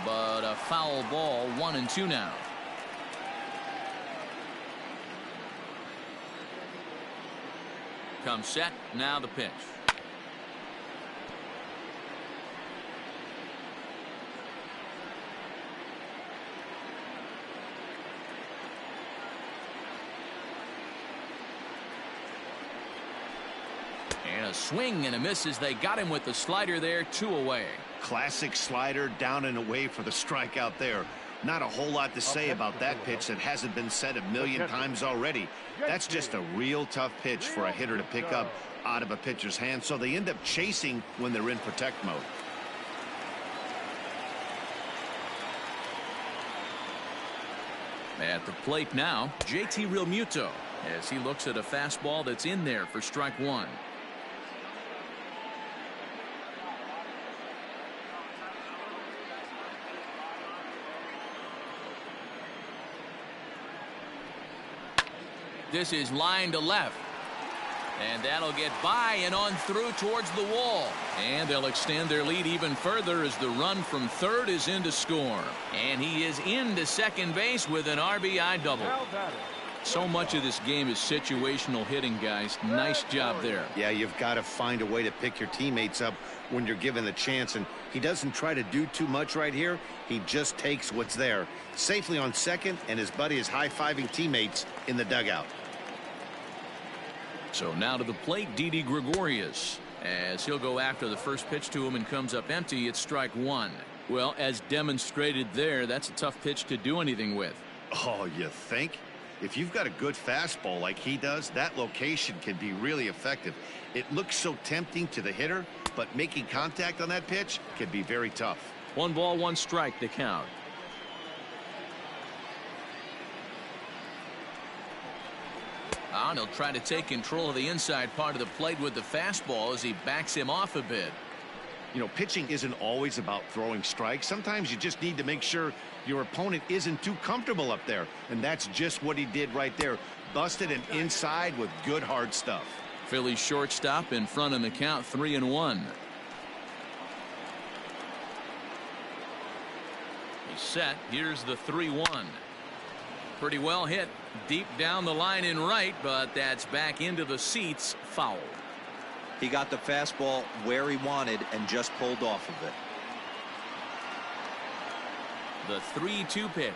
but a foul ball. 1-2 now. Comes set. Now the pitch. And a swing and a miss as they got him with the slider there. 2 away. Classic slider, down and away for the strikeout there. Not a whole lot to say about that pitch that hasn't been said a million times already. That's just a real tough pitch for a hitter to pick up out of a pitcher's hand, so they end up chasing when they're in protect mode. At the plate now, JT Realmuto, as he looks at a fastball that's in there for strike 1. This is line to left. And that'll get by and on through towards the wall. And they'll extend their lead even further as the run from third is in to score. And he is into second base with an RBI double. So much of this game is situational hitting, guys. Nice job there. Yeah, you've got to find a way to pick your teammates up when you're given the chance, and he doesn't try to do too much right here. He just takes what's there. Safely on second, and his buddy is high-fiving teammates in the dugout. So now to the plate, Didi Gregorius, as he'll go after the first pitch to him and comes up empty. It's strike 1. Well, as demonstrated there, that's a tough pitch to do anything with. Oh, you think? If you've got a good fastball like he does, that location can be really effective. It looks so tempting to the hitter, but making contact on that pitch can be very tough. 1 ball, 1 strike to count. And he'll try to take control of the inside part of the plate with the fastball as he backs him off a bit. You know, pitching isn't always about throwing strikes. Sometimes you just need to make sure your opponent isn't too comfortable up there. And that's just what he did right there. Busted an inside with good hard stuff. Phillies shortstop in front in the count, 3-1. He's set. Here's the 3-1. Pretty well hit deep down the line in right, but that's back into the seats. Foul. He got the fastball where he wanted and just pulled off of it. The 3-2 pitch.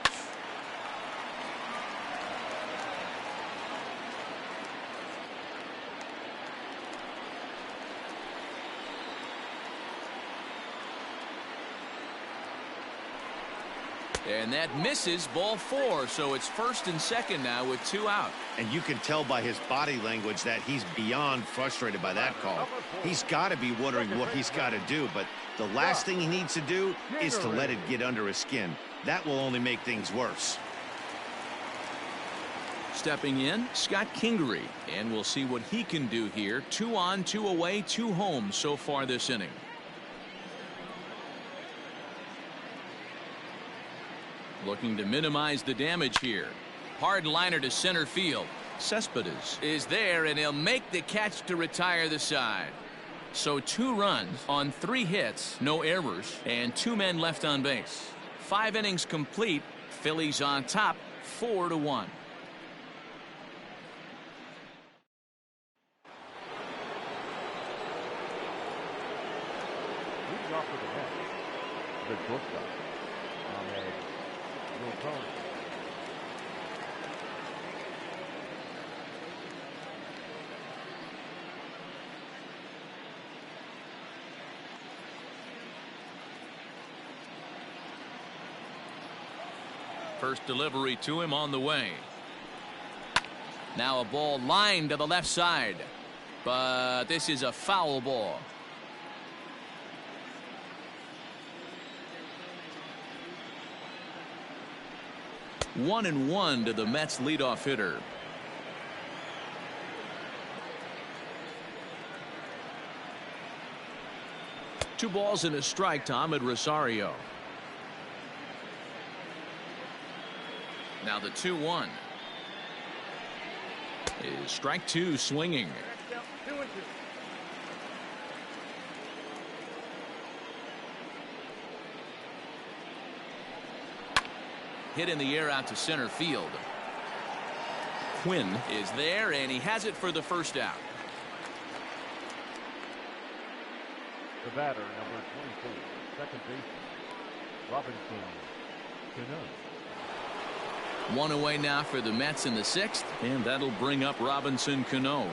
And that misses, ball 4, so it's first and second now with 2 out. And you can tell by his body language that he's beyond frustrated by that call. He's got to be wondering what he's got to do, but the last thing he needs to do is to let it get under his skin. That will only make things worse. Stepping in, Scott Kingery, and we'll see what he can do here. 2 on, 2 away, 2 home so far this inning. Looking to minimize the damage here. Hard liner to center field. Cespedes is there, and he'll make the catch to retire the side. So 2 runs on 3 hits, no errors, and 2 men left on base. 5 innings complete. Phillies on top, 4-1. Leading off with the Mets, the shortstop, First delivery to him on the way. Now a ball lined to the left side, but this is a foul ball. One and one to the Mets leadoff hitter. Two balls and a strike to Ahmed Rosario. Now the 2-1 is strike two swinging. Next out, 2-2. Hit in the air out to center field. Quinn is there, and he has it for the first out. The batter, number 24, second baseman, Robinson Cano. One away now for the Mets in the sixth, and that'll bring up Robinson Cano.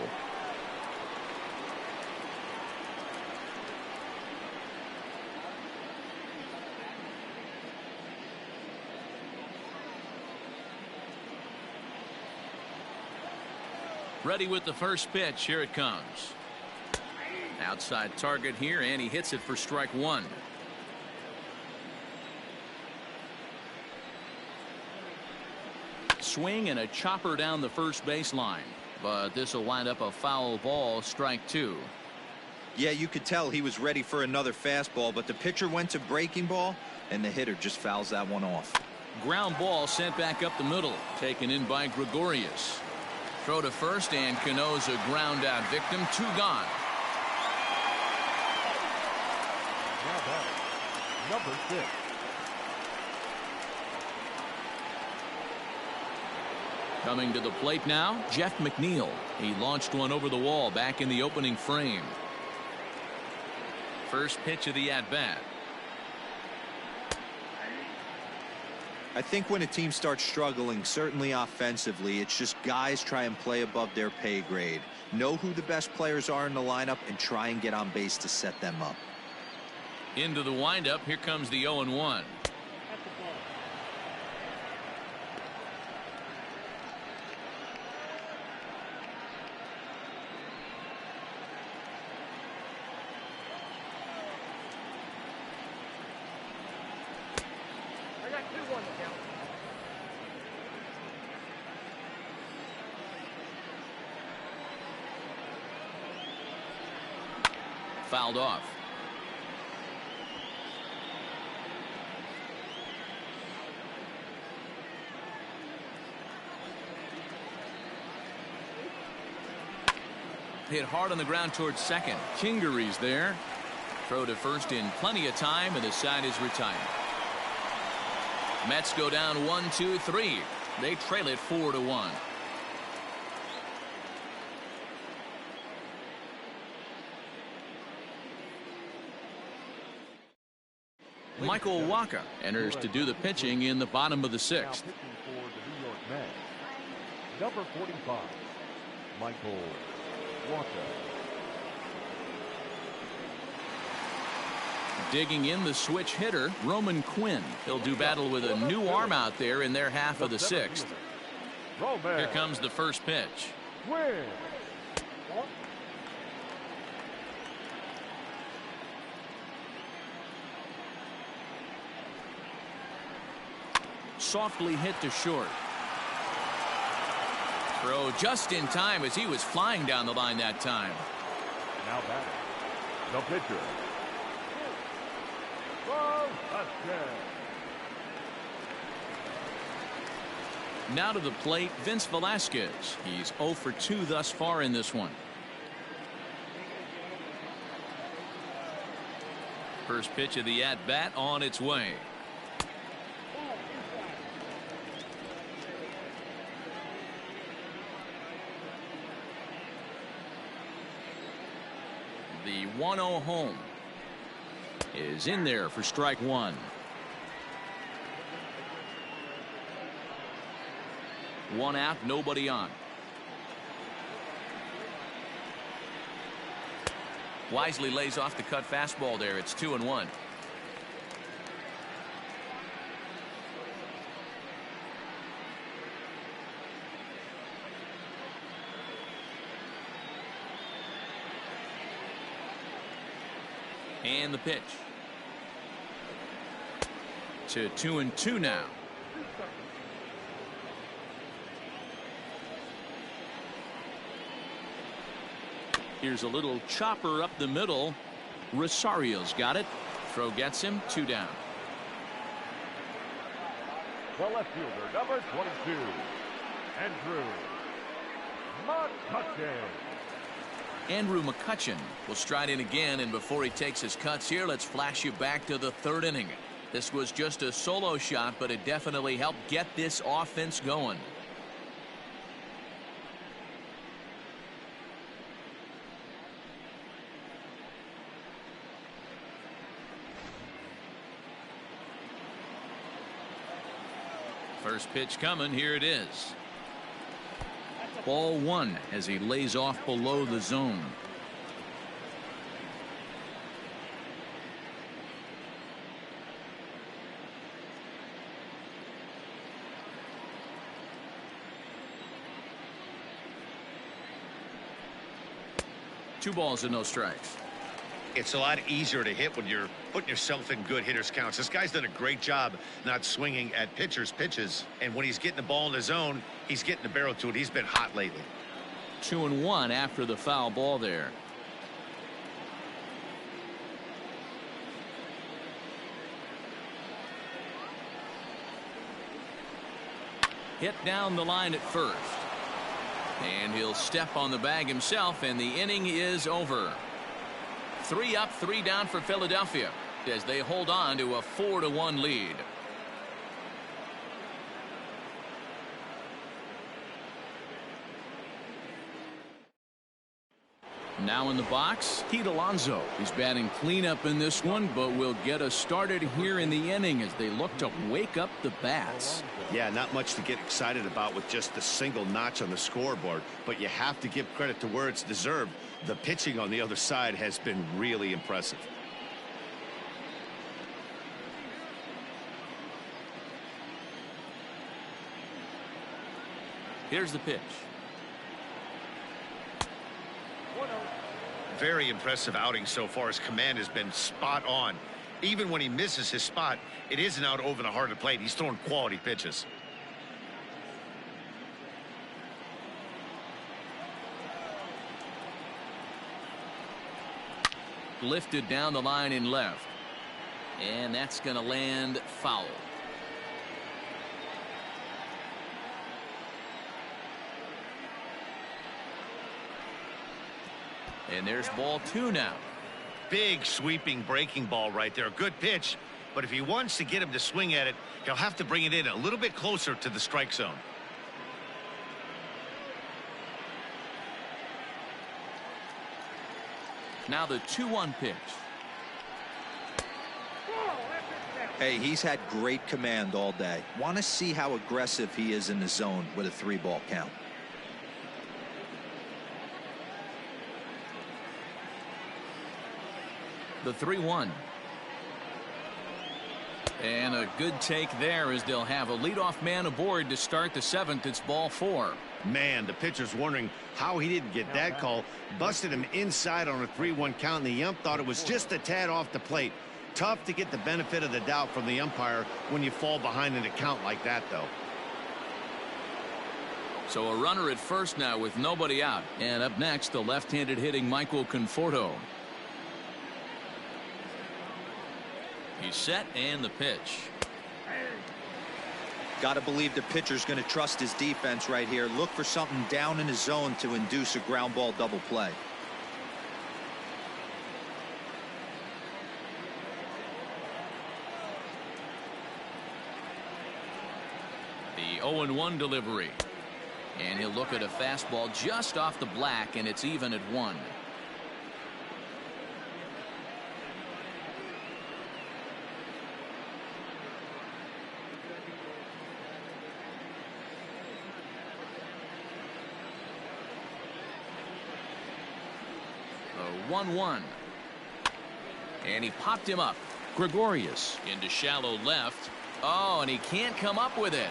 Ready with the first pitch. Here it comes. Outside target here, and he hits it for strike one. Swing and a chopper down the first baseline, but this will wind up a foul ball, strike two. Yeah, you could tell he was ready for another fastball, but the pitcher went to breaking ball, and the hitter just fouls that one off. Ground ball sent back up the middle, taken in by Gregorius. Throw to first, and Cano's a ground out victim. Two gone. Now batting, number 6. Coming to the plate now, Jeff McNeil. He launched one over the wall back in the opening frame. First pitch of the at-bat. I think when a team starts struggling, certainly offensively, it's just guys try and play above their pay grade. Know who the best players are in the lineup and try and get on base to set them up. Into the windup. Here comes the 0-1. At the ball. I got 2-1 to count. Fouled off. Hit hard on the ground towards second. Kingery's there. Throw to first in plenty of time, and the side is retired. Mets go down 1-2-3. They trail it 4-1. Michael Wacha enters to do the pitching in the bottom of the Now sixth. pitching for the New York Mets, number 45, Michael Wacha. Digging in the switch hitter, Roman Quinn. He'll do battle with a new arm out there in their half of the sixth. Roman Here comes the first pitch. Quinn. Softly hit to short. Throw just in time as he was flying down the line that time. Now batting, the pitcher, Velasquez. Now to the plate, Vince Velasquez. He's 0 for 2 thus far in this one. First pitch of the at-bat on its way. The 1-0 home is in there for strike one. One out, nobody on. Wisely lays off the cut fastball there. It's 2-1. And the pitch. To 2-2 now. Here's a little chopper up the middle. Rosario's got it. Throw gets him 2 down. The left fielder, number 22, Andrew McCutchen. Andrew McCutchen will stride in again, and before he takes his cuts here, let's flash you back to the 3rd inning. This was just a solo shot, but it definitely helped get this offense going. First pitch coming. Here it is. Ball 1 as he lays off below the zone. Two balls and no strikes. It's a lot easier to hit when you're putting yourself in good hitters counts. This guy's done a great job not swinging at pitchers' pitches. And when he's getting the ball in the zone, he's getting the barrel to it. He's been hot lately. 2-1 after the foul ball there. Hit down the line at first. And he'll step on the bag himself, and the inning is over. 3 up, 3 down for Philadelphia as they hold on to a 4-1 lead. Now in the box, Pete Alonso. He's batting cleanup in this one, but will get us started here in the inning as they look to wake up the bats. Yeah, not much to get excited about with just a single notch on the scoreboard, but you have to give credit to where it's deserved. The pitching on the other side has been really impressive. Here's the pitch. Very impressive outing so far. His command has been spot on. Even when he misses his spot, it isn't out over the heart of the plate. He's throwing quality pitches. Lifted down the line in left. And that's going to land foul. And there's ball 2 now. Big sweeping breaking ball right there. Good pitch. But if he wants to get him to swing at it, he'll have to bring it in a little bit closer to the strike zone. Now the 2-1 pitch. Hey, he's had great command all day. Want to see how aggressive he is in the zone with a 3-ball count. The 3-1. And a good take there as they'll have a leadoff man aboard to start the 7th. It's ball 4. Man, the pitcher's wondering how he didn't get that call. Busted him inside on a 3-1 count, and the ump thought it was just a tad off the plate. Tough to get the benefit of the doubt from the umpire when you fall behind in a count like that, though. So a runner at first now with nobody out. And up next, the left-handed hitting Michael Conforto. He's set, and the pitch. Got to believe the pitcher's going to trust his defense right here. Look for something down in his zone to induce a ground ball double play. The 0-1 delivery. And he'll look at a fastball just off the black, and it's even at 1. A 1-1. And he popped him up. Gregorius into shallow left. Oh, and he can't come up with it.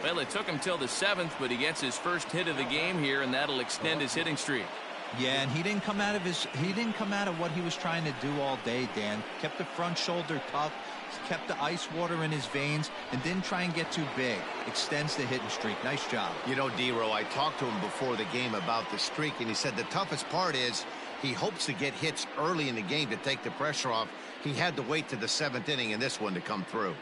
Well, it took him till the 7th, but he gets his first hit of the game here, and that'll extend his hitting streak. Yeah, and he didn't come out of what he was trying to do all day, Dan. Kept the front shoulder tucked, He's kept the ice water in his veins and didn't try and get too big. Extends the hitting streak. Nice job. You know, D-Row, I talked to him before the game about the streak, and he said the toughest part is he hopes to get hits early in the game to take the pressure off. He had to wait to the 7th inning in this one to come through.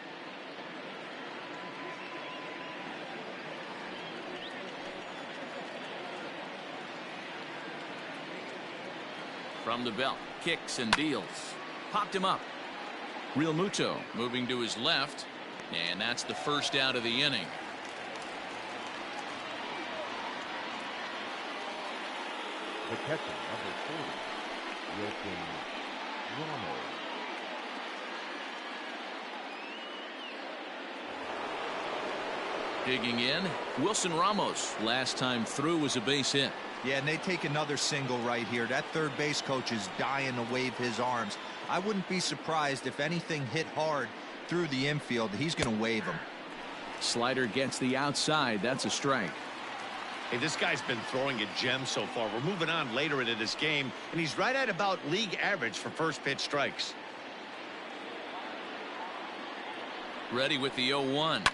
From the belt, kicks and deals. Popped him up. Real Muto moving to his left, and that's the first out of the inning. The catcher, number 40, Wilson Ramos. Digging in, Wilson Ramos. Last time through was a base hit. Yeah, and they take another single right here. That third base coach is dying to wave his arms. I wouldn't be surprised if anything hit hard through the infield. He's going to wave him. Slider gets the outside. That's a strike. Hey, this guy's been throwing a gem so far. We're moving on later into this game, and he's right at about league average for first pitch strikes. Ready with the 0-1.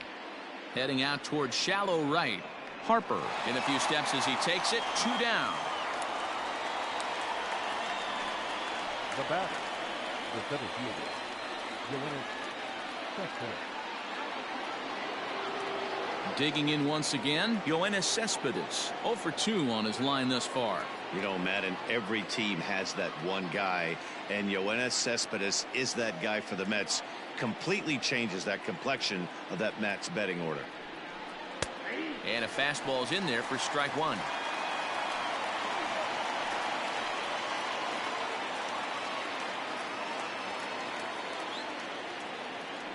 Heading out towards shallow right. Harper in a few steps as he takes it. 2 down. The batter, the center fielder, Yoenis Cespedes. Digging in once again, Yoenis Cespedes. 0 for 2 on his line thus far. You know, Madden, every team has that one guy, and Yoenis Cespedes is that guy for the Mets. Completely changes that complexion of that Mets betting order. And a fastball's in there for strike 1.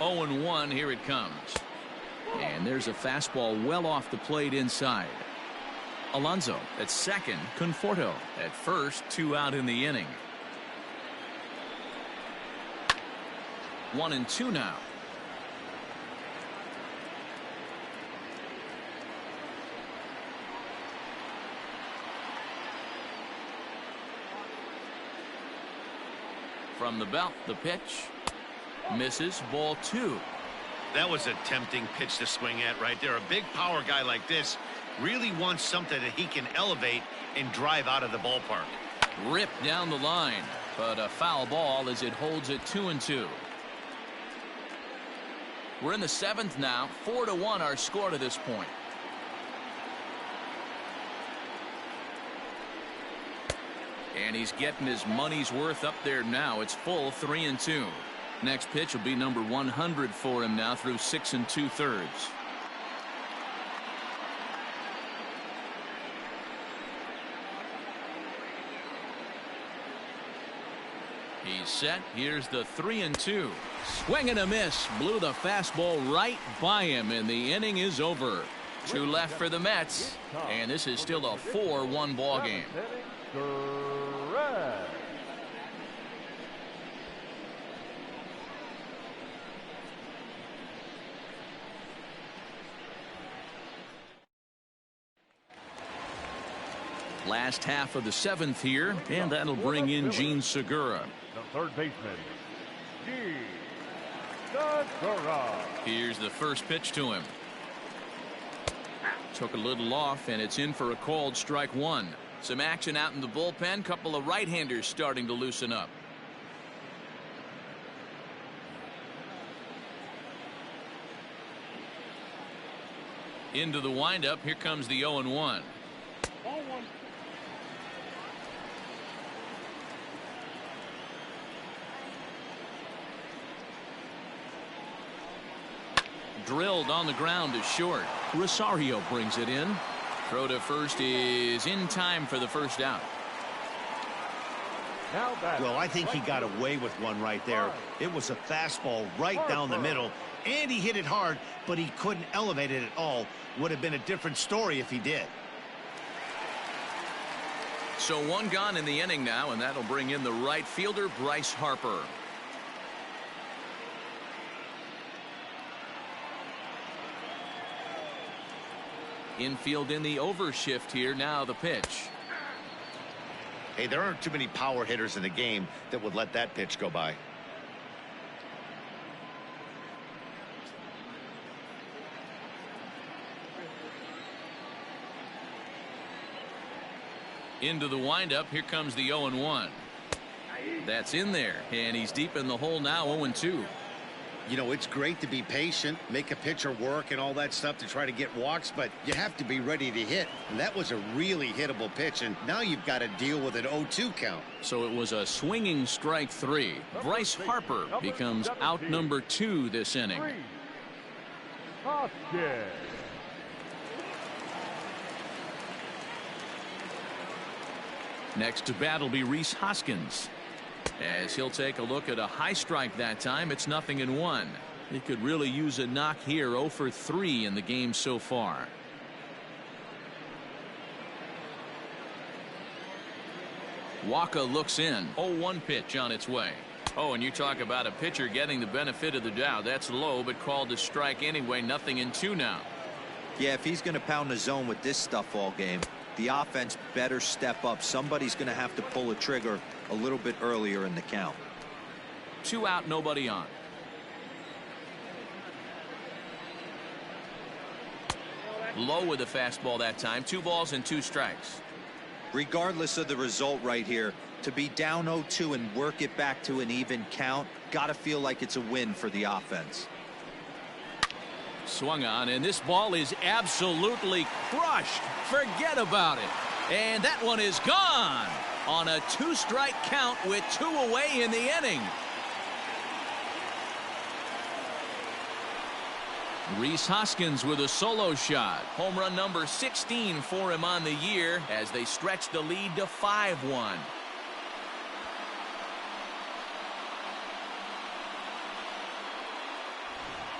Oh and 1, here it comes. And there's a fastball well off the plate inside. Alonso at second, Conforto at first, 2 out in the inning. 1 and 2 now. From the belt, the pitch misses. Ball 2. That was a tempting pitch to swing at right there. A big power guy like this really wants something that he can elevate and drive out of the ballpark. Ripped down the line, but a foul ball as it holds it 2 and 2. We're in the 7th now. 4-1 our score to this point. And he's getting his money's worth up there now. It's full 3 and 2. Next pitch will be number 100 for him now through 6 2/3. He's set. Here's the 3 and 2. Swing and a miss. Blew the fastball right by him, and the inning is over. 2 left for the Mets, and this is still a 4-1 ball game. Last half of the 7th here, and that'll bring in Gene Segura. The third baseman, Gene Segura. Here's the first pitch to him. Took a little off, and it's in for a called strike 1. Some action out in the bullpen. Couple of right-handers starting to loosen up. Into the windup. Here comes the 0-1. Drilled on the ground is short. Rosario brings it in. Throw to first is in time for the first out. Well, I think he got away with one right there. It was a fastball right down the middle, and he hit it hard, but he couldn't elevate it at all. Would have been a different story if he did. So 1 gone in the inning now, and that'll bring in the right fielder, Bryce Harper. Infield in the overshift here. Now the pitch. Hey, there aren't too many power hitters in the game that would let that pitch go by. Into the windup. Here comes the 0-1. That's in there, and he's deep in the hole now. 0-2. You know, it's great to be patient, make a pitcher work and all that stuff to try to get walks, but you have to be ready to hit. And that was a really hittable pitch, and now you've got to deal with an 0-2 count. So it was a swinging strike 3. Bryce Harper becomes out number 2 this inning. Next to bat will be Rhys Hoskins, as he'll take a look at a high strike that time. It's 0-1. He could really use a knock here. 0 for 3 in the game so far. Waka looks in. 0-1 pitch on its way. Oh, and you talk about a pitcher getting the benefit of the doubt. That's low, but called a strike anyway. 0-2 now. Yeah, if he's going to pound the zone with this stuff all game, the offense better step up. Somebody's going to have to pull a trigger a little bit earlier in the count. 2 out, nobody on. Low with a fastball that time. 2 balls and 2 strikes. Regardless of the result right here, to be down 0-2 and work it back to an even count, gotta feel like it's a win for the offense. Swung on, and this ball is absolutely crushed. Forget about it. And that one is gone on a 2-strike count with 2 away in the inning. Rhys Hoskins with a solo shot. Home run number 16 for him on the year as they stretch the lead to 5-1.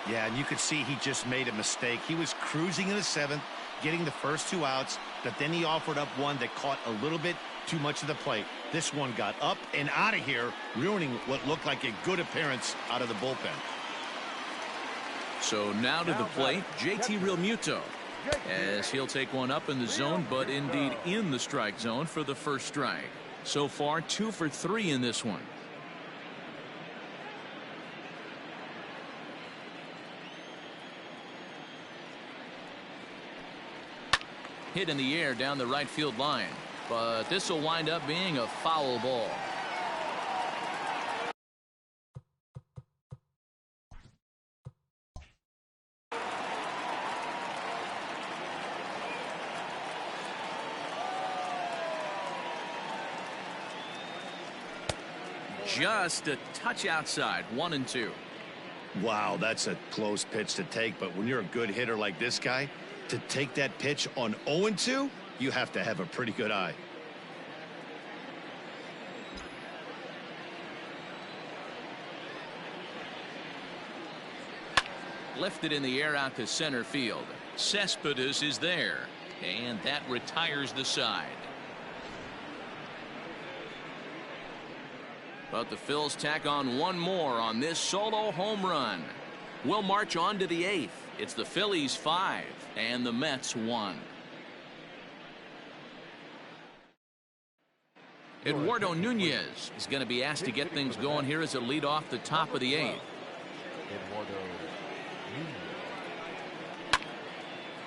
Yeah, and you could see he just made a mistake. He was cruising in the 7th, getting the first 2 outs, but then he offered up one that caught a little bit too much of the plate. This one got up and out of here, ruining what looked like a good appearance out of the bullpen. So now to the plate, JT Realmuto, as he'll take one up in the zone, but indeed in the strike zone for the first strike. So far 2 for 3 in this one. Hit in the air down the right field line, but this will wind up being a foul ball. Just a touch outside. 1-2. Wow, that's a close pitch to take, but when you're a good hitter like this guy, to take that pitch on 0-2, you have to have a pretty good eye. Lifted in the air out to center field. Cespedes is there, and that retires the side. But the Phils tack on one more on this solo home run. We'll march on to the 8th. It's the Phillies 5 and the Mets 1. Eduardo Nunez is going to be asked to get things going here as a lead off the top of the 8th.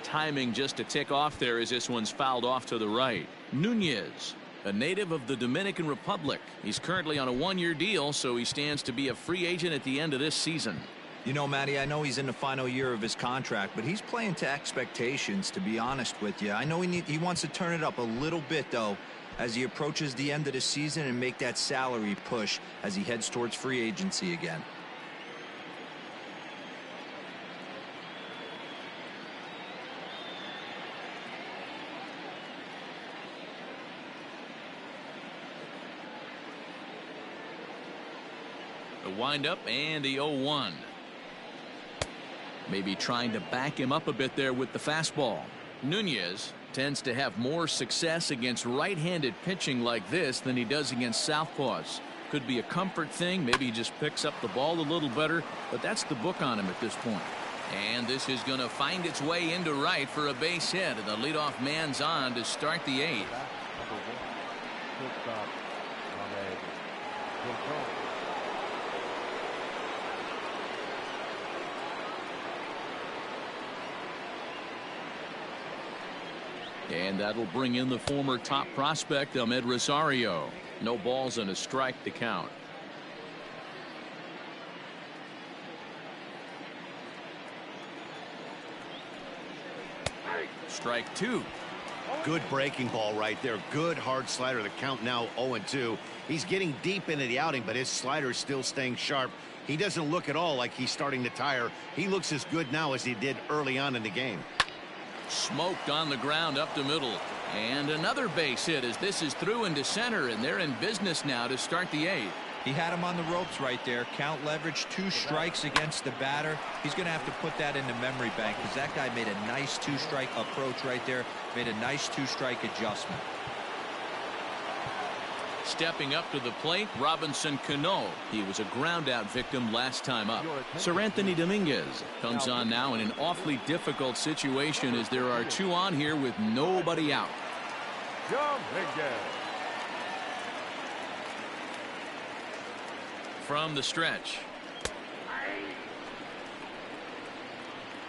Timing just a tick off there as this one's fouled off to the right. Nunez, a native of the Dominican Republic. He's currently on a 1-year deal, so he stands to be a free agent at the end of this season. You know, Matty, I know he's in the final year of his contract, but he's playing to expectations, to be honest with you. I know he wants to turn it up a little bit, though, as he approaches the end of the season and make that salary push as he heads towards free agency again. The windup and the 0-1. Maybe trying to back him up a bit there with the fastball. Nunez tends to have more success against right-handed pitching like this than he does against southpaws. Could be a comfort thing. Maybe he just picks up the ball a little better, but that's the book on him at this point. And this is going to find its way into right for a base hit, and the leadoff man's on to start the 8th. And that'll bring in the former top prospect, Ahmed Rosario. No balls and a strike to count. Strike two. Good breaking ball right there. Good hard slider. The count now 0-2. He's getting deep into the outing, but his slider is still staying sharp. He doesn't look at all like he's starting to tire. He looks as good now as he did early on in the game. Smoked on the ground up the middle. And another base hit as this is through into center, and they're in business now to start the eighth. He had him on the ropes right there. Count leverage, 2 strikes against the batter. He's going to have to put that in the memory bank because that guy made a nice 2-strike approach right there. Made a nice 2-strike adjustment. Stepping up to the plate, Robinson Cano. He was a ground-out victim last time up. Sir Anthony Dominguez comes on now in an awfully difficult situation as there are 2 on here with nobody out. Dominguez. From the stretch.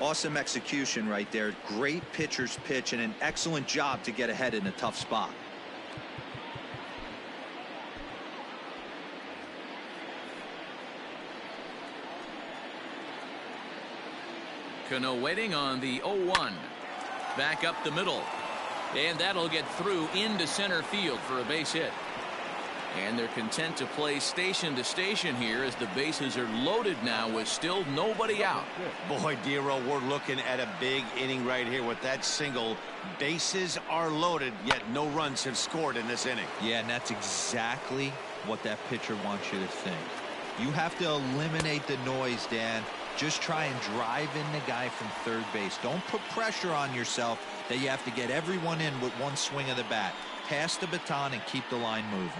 Awesome execution right there. Great pitcher's pitch and an excellent job to get ahead in a tough spot. Cano waiting on the 0-1. Back up the middle. And that'll get through into center field for a base hit. And they're content to play station to station here as the bases are loaded now with still nobody out. Boy, Dero, we're looking at a big inning right here with that single. Bases are loaded, yet no runs have scored in this inning. Yeah, and that's exactly what that pitcher wants you to think. You have to eliminate the noise, Dan. Just try and drive in the guy from third base. Don't put pressure on yourself that you have to get everyone in with one swing of the bat. Pass the baton and keep the line moving.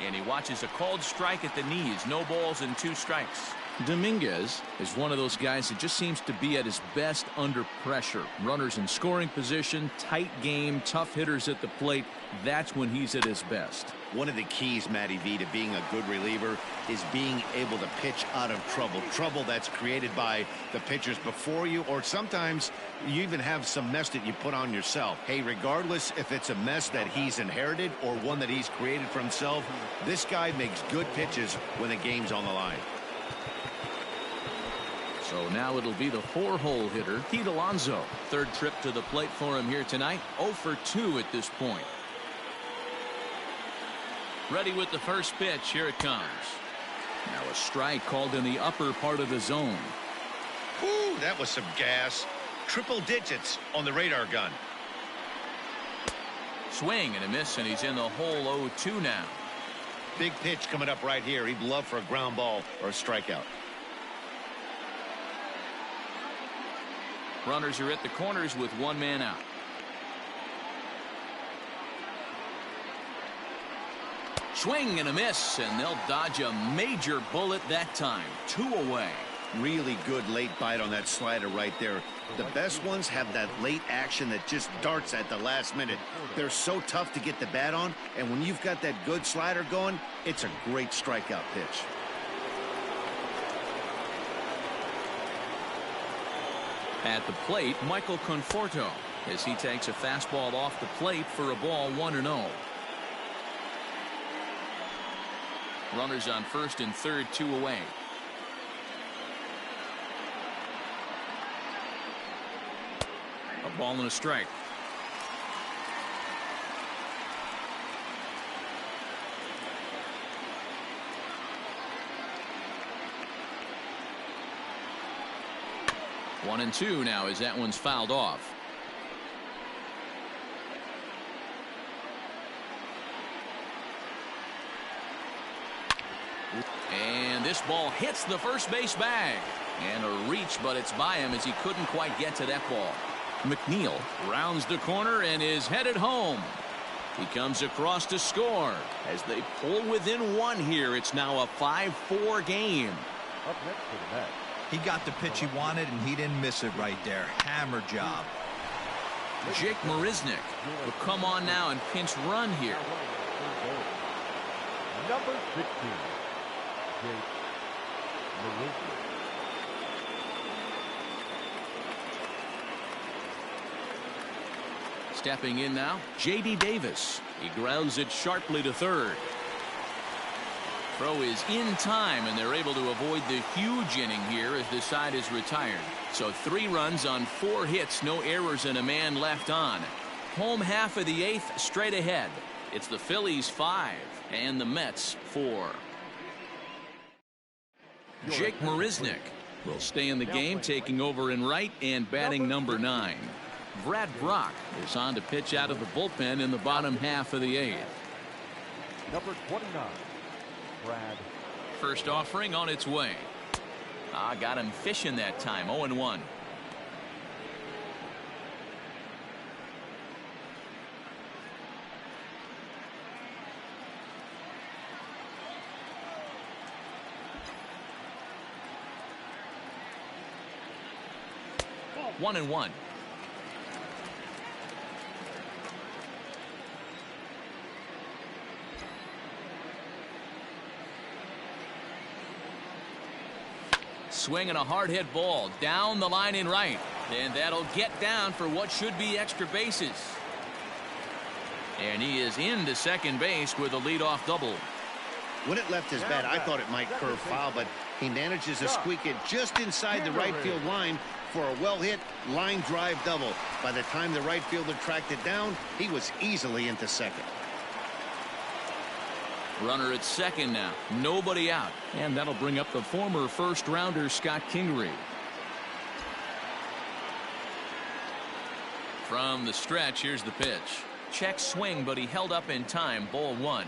And he watches a called strike at the knees. No balls and 2 strikes. Dominguez is one of those guys that just seems to be at his best under pressure. Runners in scoring position, tight game, tough hitters at the plate. That's when he's at his best. One of the keys, Matty V, to being a good reliever is being able to pitch out of trouble. Trouble that's created by the pitchers before you, or sometimes you even have some mess that you put on yourself. Hey, regardless if it's a mess that he's inherited or one that he's created for himself, this guy makes good pitches when the game's on the line. So now it'll be the 4-hole hitter, Pete Alonso. Third trip to the plate for him here tonight. 0 for 2 at this point. Ready with the first pitch. Here it comes. Now a strike called in the upper part of the zone. Whew, that was some gas. Triple digits on the radar gun. Swing and a miss, and he's in the hole 0-2 now. Big pitch coming up right here. He'd love for a ground ball or a strikeout. Runners are at the corners with 1 man out. Swing and a miss, and they'll dodge a major bullet that time. 2 away. Really good late bite on that slider right there. The best ones have that late action that just darts at the last minute. They're so tough to get the bat on, and when you've got that good slider going, it's a great strikeout pitch. At the plate, Michael Conforto, as he takes a fastball off the plate for a ball 1-0. Runners on first and third, 2 away. A ball and a strike. One and 2 now as that one's fouled off. And this ball hits the first base bag. And a reach, but it's by him as he couldn't quite get to that ball. McNeil rounds the corner and is headed home. He comes across to score as they pull within 1 here. It's now a 5-4 game. Up next for the Mets. He got the pitch he wanted, and he didn't miss it right there. Hammer job. Jake Marisnick will come on now and pinch run here. Number 16, Jake Marisnick. Stepping in now, J.D. Davis. He grounds it sharply to third. Throw is in time, and they're able to avoid the huge inning here as the side is retired. So 3 runs on 4 hits, no errors, and a man left on. Home half of the 8th straight ahead. It's the Phillies 5 and the Mets 4. Jake Marisnick will stay in the game, taking over in right and batting number 9. Brad Brock is on to pitch out of the bullpen in the bottom half of the 8th. Number 29, Brad. First offering on its way. Got him fishing that time. 0-1. One and one. Swinging a hard hit ball down the line in right, and that'll get down for what should be extra bases. And he is into second base with a leadoff double. When it left his bat, I thought it might curve foul, but he manages to squeak it just inside the right field line for a well-hit line drive double. By the time the right fielder tracked it down, he was easily into second. Runner at second now. Nobody out. And that'll bring up the former first-rounder Scott Kingery. From the stretch, here's the pitch. Check swing, but he held up in time. Ball 1.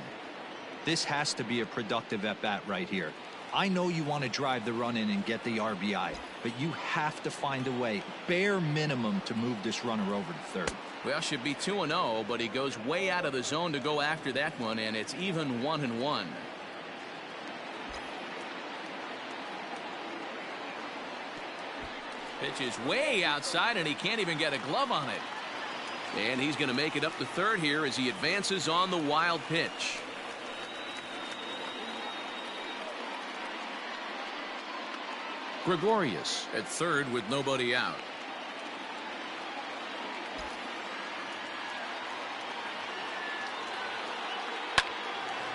This has to be a productive at-bat right here. I know you want to drive the run in and get the RBI, but you have to find a way, bare minimum, to move this runner over to third. Well, should be 2-0, but he goes way out of the zone to go after that one, and it's even 1-1. Pitch is way outside, and he can't even get a glove on it. And he's going to make it up to third here as he advances on the wild pitch. Gregorius at third with nobody out.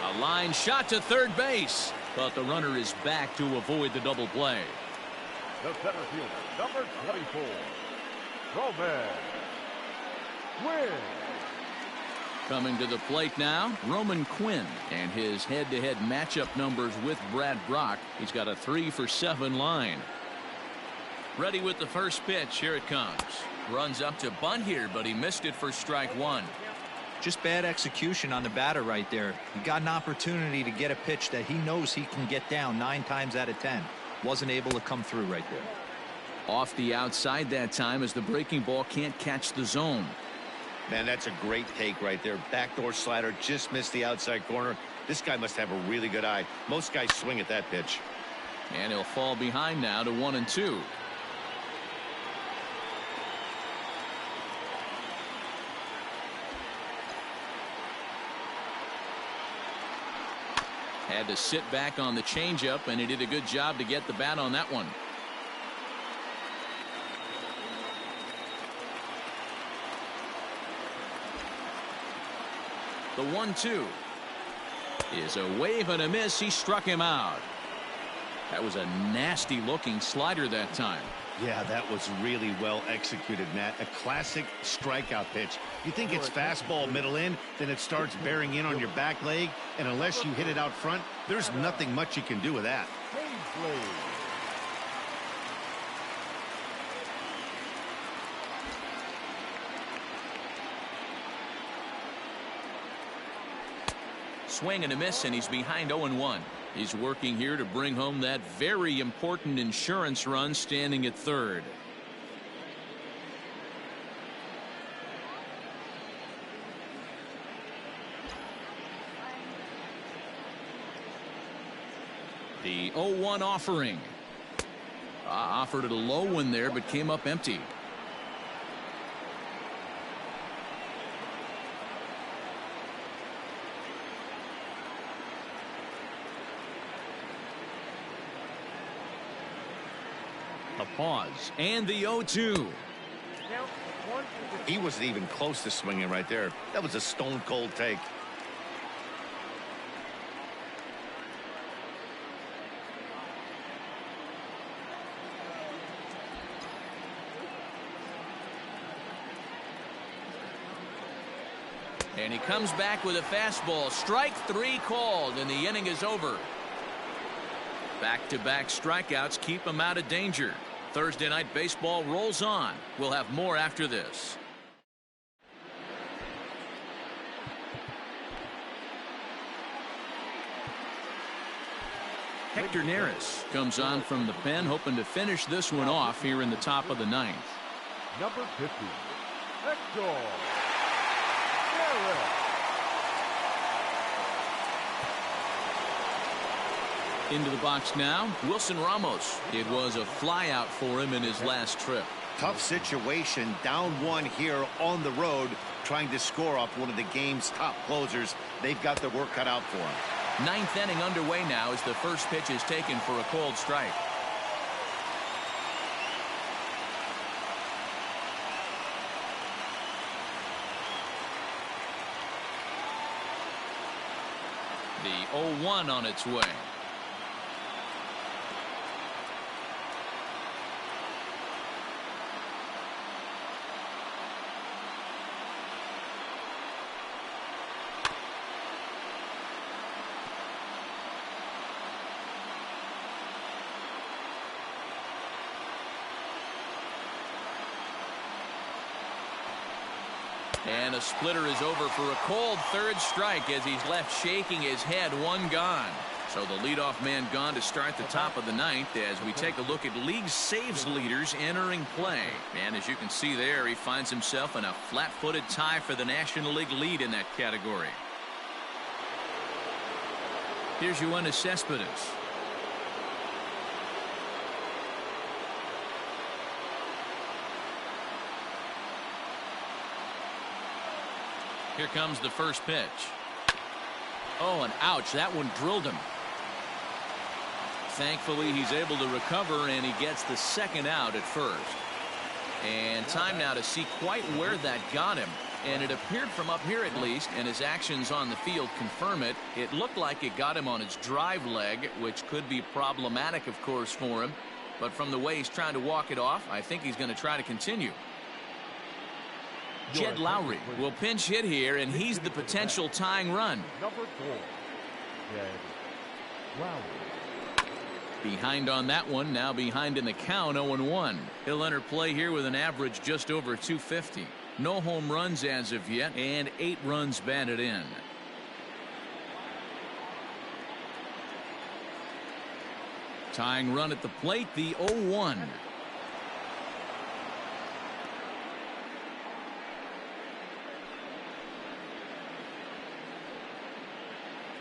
A line shot to third base, but the runner is back to avoid the double play. The center fielder, number 24, Roman Quinn. Coming to the plate now, Roman Quinn, and his head-to-head matchup numbers with Brad Brock. He's got a 3-for-7 line. Ready with the first pitch. Here it comes. Runs up to bunt here, but he missed it for strike 1. Just bad execution on the batter right there. He got an opportunity to get a pitch that he knows he can get down 9 times out of 10. Wasn't able to come through right there. Off the outside that time as the breaking ball can't catch the zone. Man, that's a great take right there. Backdoor slider just missed the outside corner. This guy must have a really good eye. Most guys swing at that pitch. And he'll fall behind now to 1-2. Had to sit back on the changeup, and he did a good job to get the bat on that one. The 1-2 is a wave and a miss. He struck him out. That was a nasty looking slider that time. Yeah, that was really well executed, Matt. A classic strikeout pitch. You think it's fastball middle in, then it starts bearing in on your back leg, and unless you hit it out front, there's nothing much you can do with that. Swing and a miss, and he's behind 0-1. He's working here to bring home that very important insurance run, standing at third. The 0-1 offering. Offered at a low one there, but came up empty. A pause, and the 0-2. Count 1 to He wasn't even close to swinging right there. That was a stone-cold take. And he comes back with a fastball. Strike 3 called, and the inning is over. Back-to-back strikeouts keep him out of danger. Thursday Night Baseball rolls on. We'll have more after this. Hector Neris comes on from the pen, hoping to finish this one off here in the top of the 9th. Number 50, Hector Neris. Into the box now, Wilson Ramos. It was a flyout for him in his last trip. Tough situation, down 1 here on the road, trying to score off one of the game's top closers. They've got their work cut out for them. 9th inning underway now as the first pitch is taken for a cold strike. The 0-1 on its way. And a splitter is over for a cold third strike as he's left shaking his head. 1 gone. So the leadoff man gone to start the top of the 9th as we take a look at league saves leaders entering play. And as you can see there, he finds himself in a flat-footed tie for the National League lead in that category. Here's Yoenis Cespedes. Here comes the first pitch. Oh, and ouch, that one drilled him. Thankfully, he's able to recover, and he gets the second out at first. And time now to see quite where that got him. And it appeared from up here at least, and his actions on the field confirm it. It looked like it got him on his drive leg, which could be problematic, of course, for him. But from the way he's trying to walk it off, I think he's going to try to continue. Jed Lowry will pinch hit here, and he's the potential tying run. Number 4, Jed Lowry. Behind on that one, now behind in the count, 0-1. He'll enter play here with an average just over 250. No home runs as of yet, and 8 runs batted in. Tying run at the plate, the 0-1.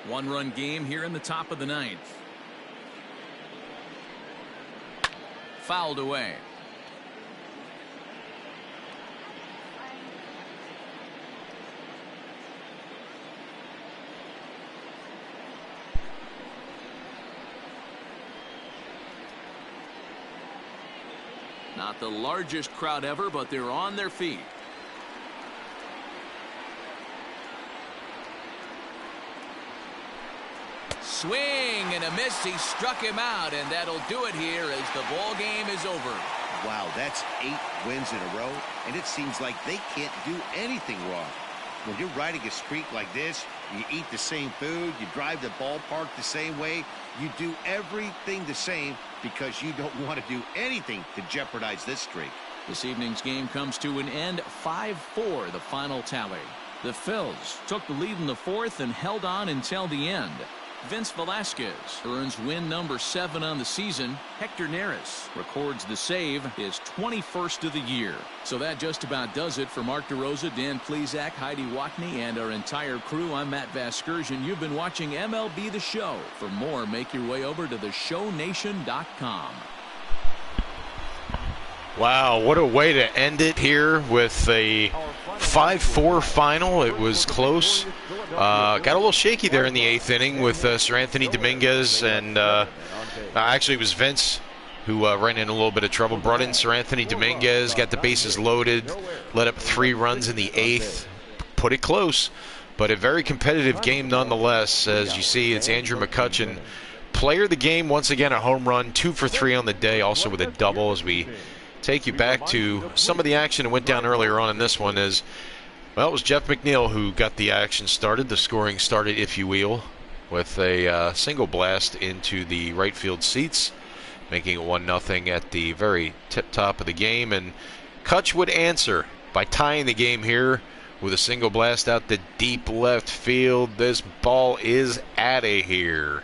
One-run game here in the top of the 9th. Fouled away. Not the largest crowd ever, but they're on their feet. Swing and a miss. He struck him out, and that'll do it here as the ball game is over. Wow, that's 8 wins in a row, and it seems like they can't do anything wrong. When you're riding a streak like this, you eat the same food, you drive the ballpark the same way, you do everything the same because you don't want to do anything to jeopardize this streak. This evening's game comes to an end, 5-4 the final tally. The Phils took the lead in the 4th and held on until the end. Vince Velasquez earns win number 7 on the season. Hector Neris records the save, his 21st of the year. So that just about does it for Mark DeRosa, Dan Plesac, Heidi Watney, and our entire crew. I'm Matt Vasgersian. You've been watching MLB The Show. For more, make your way over to theshownation.com. Wow, what a way to end it here with a 5-4 final. It was close. Got a little shaky there in the 8th inning with Sir Anthony Dominguez, and actually it was Vince who ran in a little bit of trouble. Brought in Sir Anthony Dominguez, got the bases loaded, let up 3 runs in the 8th, put it close, but a very competitive game nonetheless. As you see, it's Andrew McCutchen, player of the game, once again a home run, 2 for 3 on the day, also with a double. As we take you back to some of the action that went down earlier on in this one, as well, it was Jeff McNeil who got the action started. The scoring started, if you will, with a single blast into the right field seats, making it 1-0 at the very tip-top of the game. And Kutch would answer by tying the game here with a single blast out to deep left field. This ball is out of here.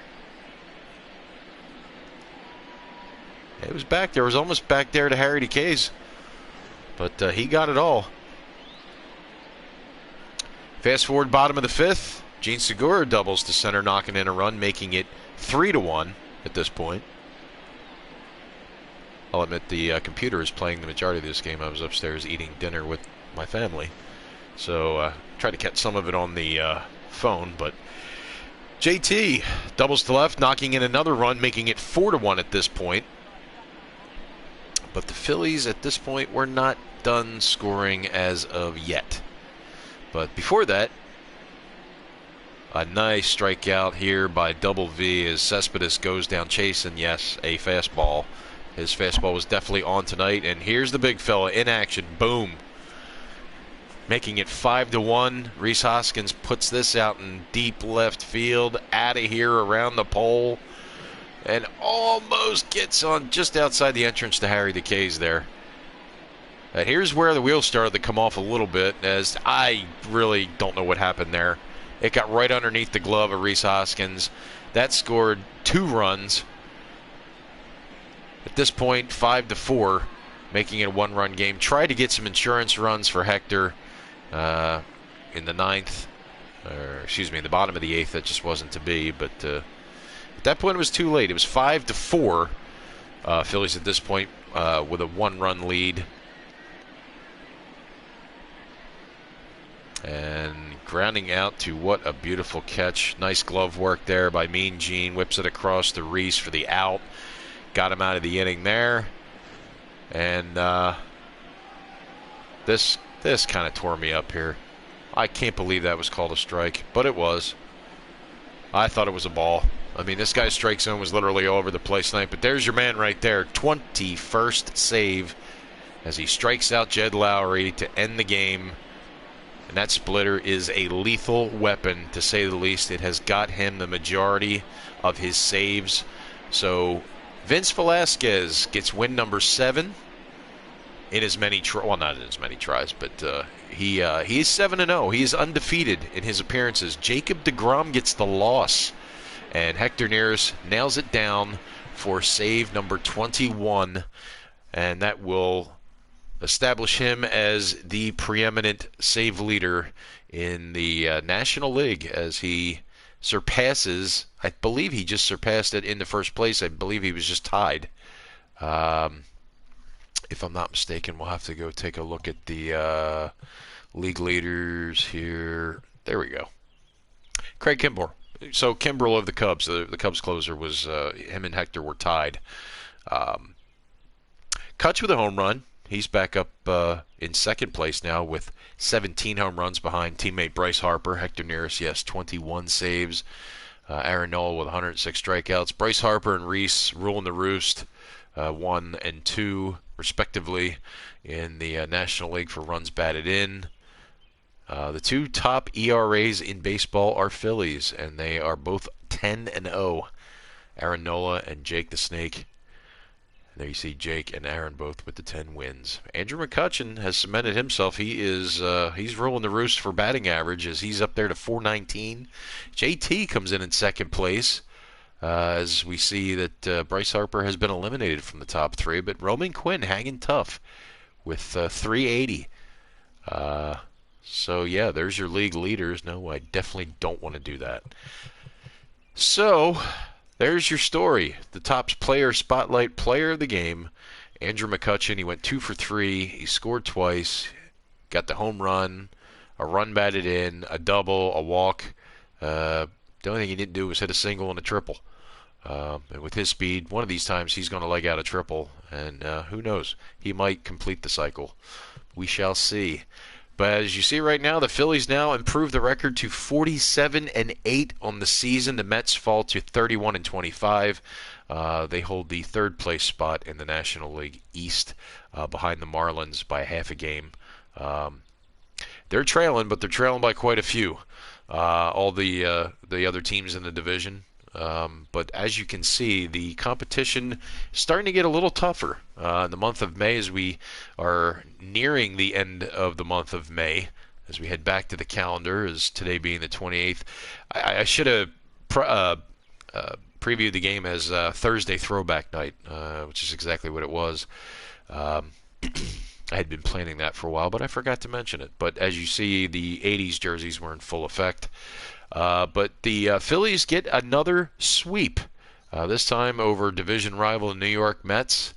It was back there. It was almost back there to Harry DeKay's, but he got it all. Fast forward bottom of the 5th, Gene Segura doubles to center, knocking in a run, making it 3-1 at this point. I'll admit the computer is playing the majority of this game. I was upstairs eating dinner with my family, so tried to catch some of it on the phone. But JT doubles to left, knocking in another run, making it 4-1 at this point. But the Phillies at this point were not done scoring as of yet. But before that, a nice strikeout here by Double V as Cespedes goes down chasing, yes, a fastball. His fastball was definitely on tonight. And here's the big fella in action. Boom. Making it 5-1. Rhys Hoskins puts this out in deep left field, out of here around the pole, and almost gets on just outside the entrance to Harry DeKay's there. Here's where the wheels started to come off a little bit, as I really don't know what happened there. It got right underneath the glove of Rhys Hoskins. That scored 2 runs. At this point, 5-4, making it a 1-run game. Tried to get some insurance runs for Hector in the 9th, or excuse me, in the bottom of the 8th. That just wasn't to be, but at that point it was too late. It was 5-4. Phillies at this point with a 1-run lead. And grounding out to what a beautiful catch. Nice glove work there by Mean Gene. Whips it across to Rhys for the out. Got him out of the inning there. And this kind of tore me up here. I can't believe that was called a strike, but it was. I thought it was a ball. I mean, this guy's strike zone was literally all over the place tonight, but there's your man right there. 21st save as he strikes out Jed Lowry to end the game. And that splitter is a lethal weapon, to say the least. It has got him the majority of his saves. So Vince Velasquez gets win number 7 in as many well, not in as many tries, but he is 7-0. He is undefeated in his appearances. Jacob deGrom gets the loss, and Hector Neris nails it down for save number 21, and that will establish him as the preeminent save leader in the National League, as he surpasses, I believe he just surpassed it in the first place. I believe he was just tied. If I'm not mistaken, we'll have to go take a look at the league leaders here. There we go. Craig Kimbrell. So Kimbrell of the Cubs, the Cubs closer, was him and Hector were tied. Kutch with a home run. He's back up in second place now with 17 home runs behind teammate Bryce Harper. Hector Neris, yes, 21 saves. Aaron Nola with 106 strikeouts. Bryce Harper and Rhys ruling the roost, 1 and 2 respectively in the National League for runs batted in. The 2 top ERAs in baseball are Phillies, and they are both 10-0. Aaron Nola and Jake the Snake. There you see Jake and Aaron both with the 10 wins. Andrew McCutchen has cemented himself. He is he's ruling the roost for batting average, as he's up there to 419. JT comes in second place, as we see that Bryce Harper has been eliminated from the top 3, but Roman Quinn hanging tough with 380. So yeah, there's your league leaders. No, I definitely don't want to do that. So there's your story. The top player spotlight player of the game, Andrew McCutchen. He went 2 for 3. He scored twice, got the home run, a run batted in, a double, a walk. The only thing he didn't do was hit a single and a triple. And with his speed, one of these times he's going to leg out a triple, and who knows? He might complete the cycle. We shall see. But as you see right now, the Phillies now improve the record to 47-8 on the season. The Mets fall to 31-25. They hold the third place spot in the National League East, behind the Marlins by half a game. They're trailing, but they're trailing by quite a few. All the other teams in the division. But as you can see, the competition is starting to get a little tougher. In the month of May, as we are nearing the end of the month of May, as we head back to the calendar, as today being the 28th, I should have previewed the game as Thursday Throwback Night, which is exactly what it was. I had been planning that for a while, but I forgot to mention it. But as you see, the 80s jerseys were in full effect. But the Phillies get another sweep, this time over division rival New York Mets,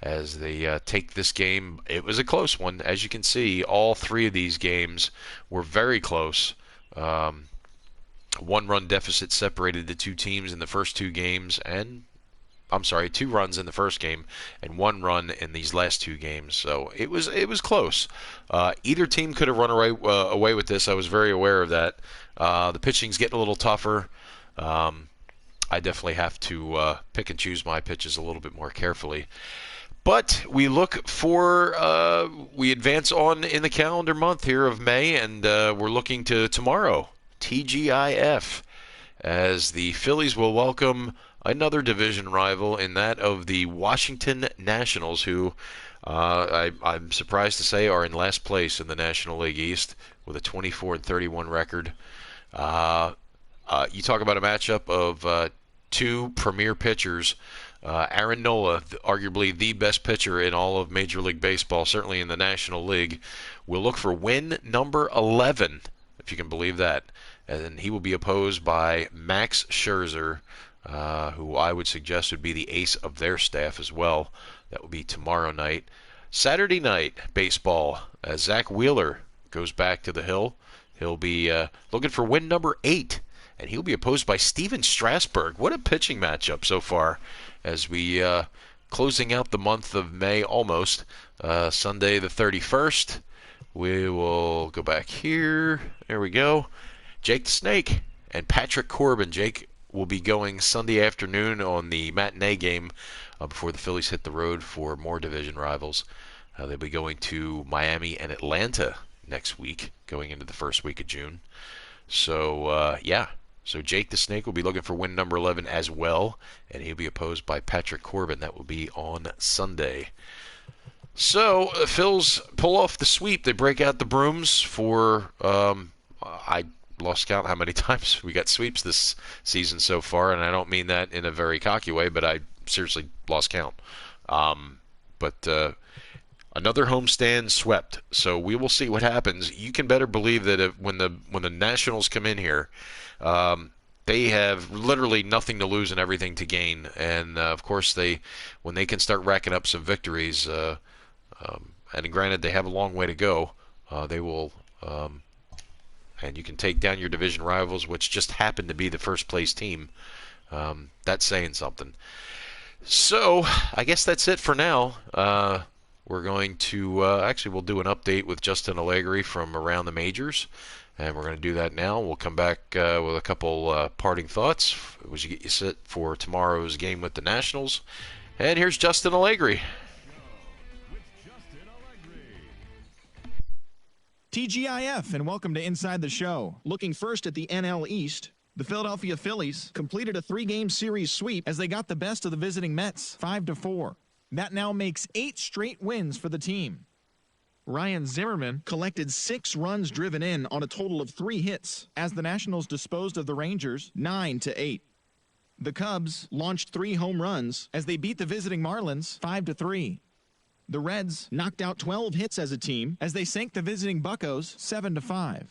as they take this game. It was a close one. As you can see, all three of these games were very close. One-run deficit separated the two teams in the first two games, and I'm sorry, 2 runs in the first game and 1 run in these last 2 games. So it was close. Either team could have run away with this. I was very aware of that. The pitching's getting a little tougher. I definitely have to pick and choose my pitches a little bit more carefully. But we look for, we advance on in the calendar month here of May, and we're looking to tomorrow, TGIF, as the Phillies will welcome another division rival in that of the Washington Nationals, who I'm surprised to say are in last place in the National League East with a 24-31 record. You talk about a matchup of 2 premier pitchers. Aaron Nola, arguably the best pitcher in all of Major League Baseball, certainly in the National League, will look for win number 11, if you can believe that. And he will be opposed by Max Scherzer, who I would suggest would be the ace of their staff as well. That will be tomorrow night. Saturday night baseball, as Zach Wheeler goes back to the hill. He'll be looking for win number 8, and he'll be opposed by Steven Strasburg. What a pitching matchup so far as we closing out the month of May almost. Sunday the 31st. We will go back here. There we go. Jake the Snake and Patrick Corbin. Jake will be going Sunday afternoon on the matinee game before the Phillies hit the road for more division rivals. They'll be going to Miami and Atlanta next week, going into the first week of June. So, So Jake the Snake will be looking for win number 11 as well, and he'll be opposed by Patrick Corbin. That will be on Sunday. So, the Phils pull off the sweep. They break out the brooms for, I lost count how many times we got sweeps this season so far, and I don't mean that in a very cocky way, but I seriously lost count. Another homestand swept, so we will see what happens. You can better believe that when the Nationals come in here, they have literally nothing to lose and everything to gain, and of course when they can start racking up some victories, and granted they have a long way to go, they will. And you can take down your division rivals, which just happen to be the first place team. That's saying something. So I guess that's it for now. We're going to actually we'll do an update with Justin Allegri from around the majors, and we're going to do that now. We'll come back with a couple parting thoughts as you get you set for tomorrow's game with the Nationals. And here's Justin Allegri. TGIF, and welcome to Inside the Show. Looking first at the NL East, the Philadelphia Phillies completed a 3-game series sweep as they got the best of the visiting Mets, 5-4. That now makes 8 straight wins for the team. Ryan Zimmerman collected 6 runs driven in on a total of 3 hits as the Nationals disposed of the Rangers 9-8. The Cubs launched 3 home runs as they beat the visiting Marlins 5-3. The Reds knocked out 12 hits as a team as they sank the visiting Buccos 7-5.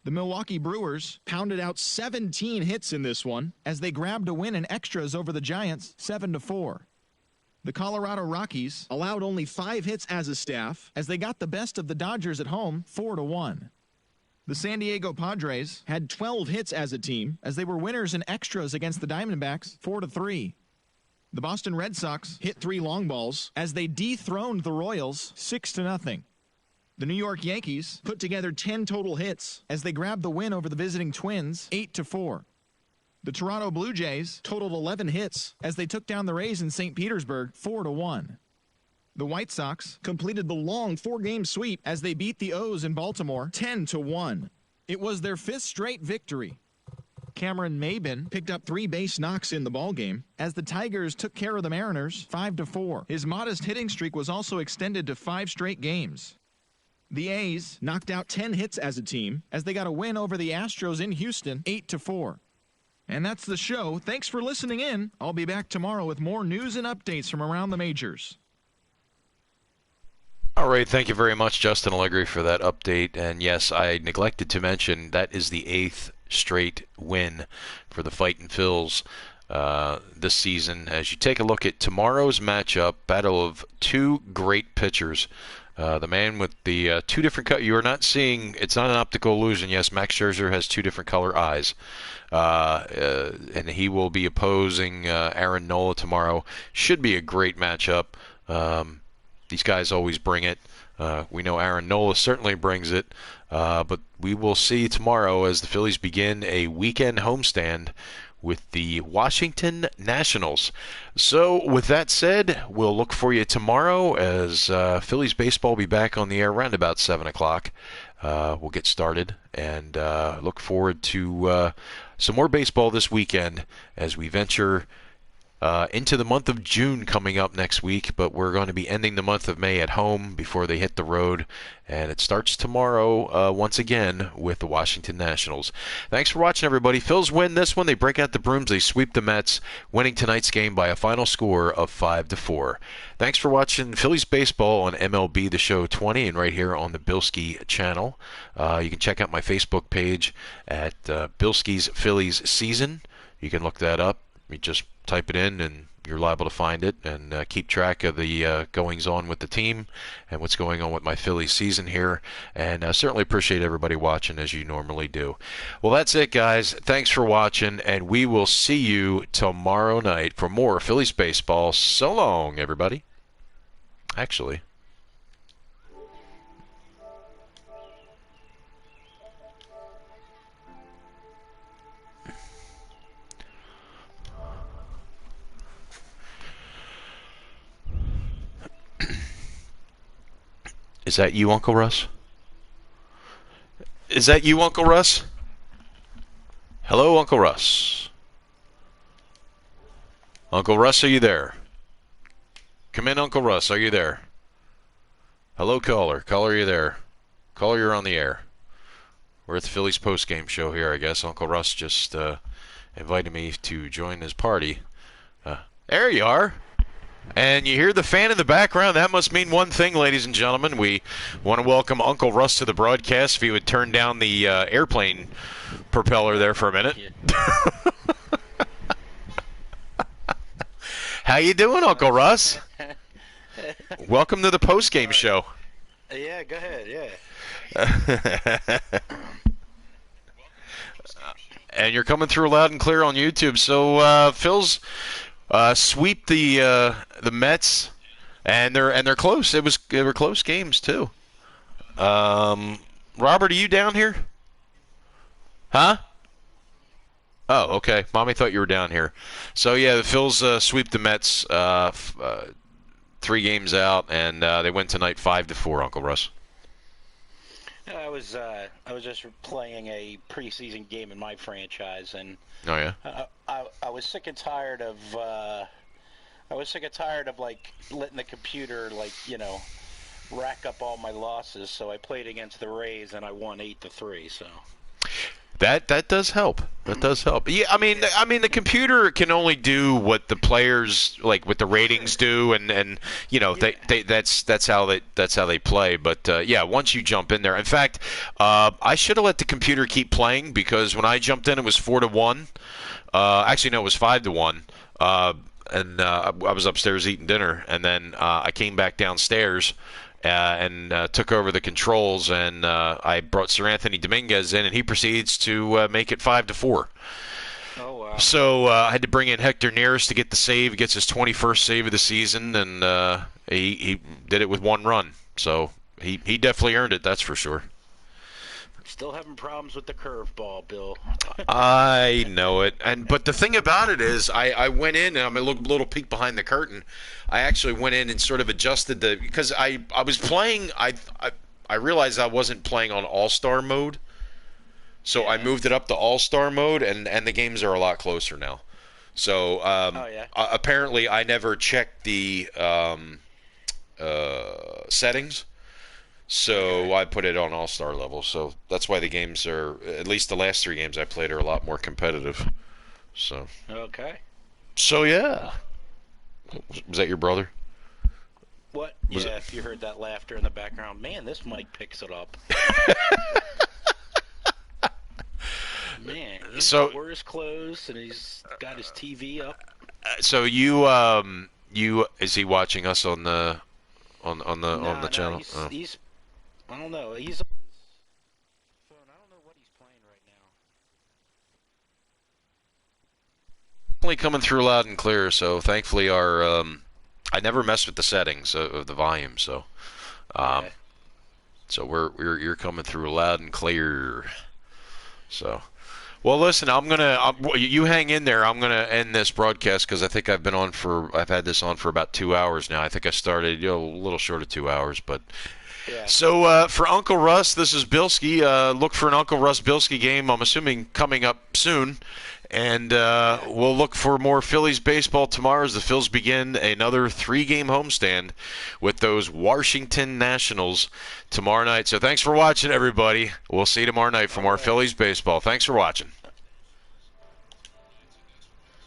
The Milwaukee Brewers pounded out 17 hits in this one as they grabbed a win in extras over the Giants 7-4. The Colorado Rockies allowed only 5 hits as a staff as they got the best of the Dodgers at home 4-1. The San Diego Padres had 12 hits as a team as they were winners in extras against the Diamondbacks 4-3. The Boston Red Sox hit 3 long balls as they dethroned the Royals 6-0. The New York Yankees put together 10 total hits as they grabbed the win over the visiting Twins 8-4. The Toronto Blue Jays totaled 11 hits as they took down the Rays in St. Petersburg 4-1. The White Sox completed the long 4-game sweep as they beat the O's in Baltimore 10-1. It was their 5th straight victory. Cameron Maybin picked up 3 base knocks in the ballgame as the Tigers took care of the Mariners 5-4. His modest hitting streak was also extended to 5 straight games. The A's knocked out 10 hits as a team as they got a win over the Astros in Houston 8-4. And that's the show. Thanks for listening in. I'll be back tomorrow with more news and updates from around the majors. All right, thank you very much, Justin Allegri, for that update. And yes, I neglected to mention that is the 8th straight win for the Fightin' Phils this season. As you take a look at tomorrow's matchup, battle of 2 great pitchers. The man with the 2 different colors. You are not seeing, it's not an optical illusion. Yes, Max Scherzer has 2 different color eyes. And he will be opposing Aaron Nola tomorrow. Should be a great matchup. These guys always bring it. We know Aaron Nola certainly brings it. But we will see tomorrow as the Phillies begin a weekend homestand with the Washington Nationals. So with that said, we'll look for you tomorrow as Phillies baseball will be back on the air around about 7 o'clock. We'll get started and look forward to some more baseball this weekend as we venture into the month of June coming up next week, but we're going to be ending the month of May at home before they hit the road, and it starts tomorrow once again with the Washington Nationals. Thanks for watching, everybody. Phils win this one. They break out the brooms. They sweep the Mets, winning tonight's game by a final score of 5-4. Thanks for watching Phillies baseball on MLB The Show 20 and right here on the Bilskie channel. You can check out my Facebook page at Bilskie's Phillies Season. You can look that up. You just type it in and you're liable to find it, and keep track of the goings on with the team and what's going on with my Phillies season here. And I certainly appreciate everybody watching as you normally do. Well, that's it, guys. Thanks for watching, and we will see you tomorrow night for more Phillies baseball. So long, everybody. Actually, is that you, Uncle Russ? Is that you, Uncle Russ? Hello, Uncle Russ. Uncle Russ, are you there? Come in, Uncle Russ. Are you there? Hello, caller. Caller, are you there? Caller, you're on the air. We're at the Phillies post-game show here, I guess. Uncle Russ just invited me to join his party. There you are. And you hear the fan in the background. That must mean one thing, ladies and gentlemen. We want to welcome Uncle Russ to the broadcast. If he would turn down the airplane propeller there for a minute. How you doing, Uncle Russ? Welcome to the post-game show. Yeah, go ahead, yeah. And you're coming through loud and clear on YouTube. So Phil's sweep the Mets, and they're close. They were close games too. Robert, are you down here? Huh? Oh, okay. Mommy thought you were down here. So yeah, the Phils sweep the Mets 3 games out, and they win tonight 5-4. Uncle Russ. I was just playing a preseason game in my franchise, and Oh yeah. I was sick and tired of like letting the computer rack up all my losses. So I played against the Rays and I won 8-3. So That does help. That does help. Yeah, I mean the computer can only do what the players what the ratings do, and you know that's how they play. But yeah, once you jump in there, in fact, I should have let the computer keep playing, because when I jumped in, it was 4-1. Actually, no, it was 5-1. And I was upstairs eating dinner, and then I came back downstairs, and took over the controls, and I brought Sir Anthony Dominguez in, and he proceeds to make it 5-4. Oh, wow. So I had to bring in Hector Neris to get the save. He gets his 21st save of the season, and he did it with 1 run. So he definitely earned it, that's for sure. Still having problems with the curveball, Bill. I know it, but the thing about it is, I went in, and I'm a little peek behind the curtain. I actually went in and sort of adjusted because I was playing. I realized I wasn't playing on All-Star mode, so I moved it up to All-Star mode, and the games are a lot closer now. So apparently, I never checked the settings. So I put it on all-star level. So that's why the games are, at least the last 3 games I played, are a lot more competitive. So. Okay. So yeah. Was that your brother? What? Yeah, if you heard that laughter in the background. Man, this mic picks it up. Man, he's wore his clothes and he's got his TV up. So is he watching us on the channel? He's I don't know. He's on his phone. I don't know what he's playing right now. Definitely coming through loud and clear. So thankfully, I never mess with the settings of the volume. So, so you're coming through loud and clear. So, well, listen, you hang in there. I'm gonna end this broadcast because I think I've had this on for about 2 hours now. I think I started a little short of 2 hours, but. Yeah. So for Uncle Russ, this is Bilskie. Look for an Uncle Russ Bilskie game, I'm assuming, coming up soon. And we'll look for more Phillies baseball tomorrow as the Phils begin another 3-game homestand with those Washington Nationals tomorrow night. So thanks for watching, everybody. We'll see you tomorrow night for more Phillies baseball. Thanks for watching.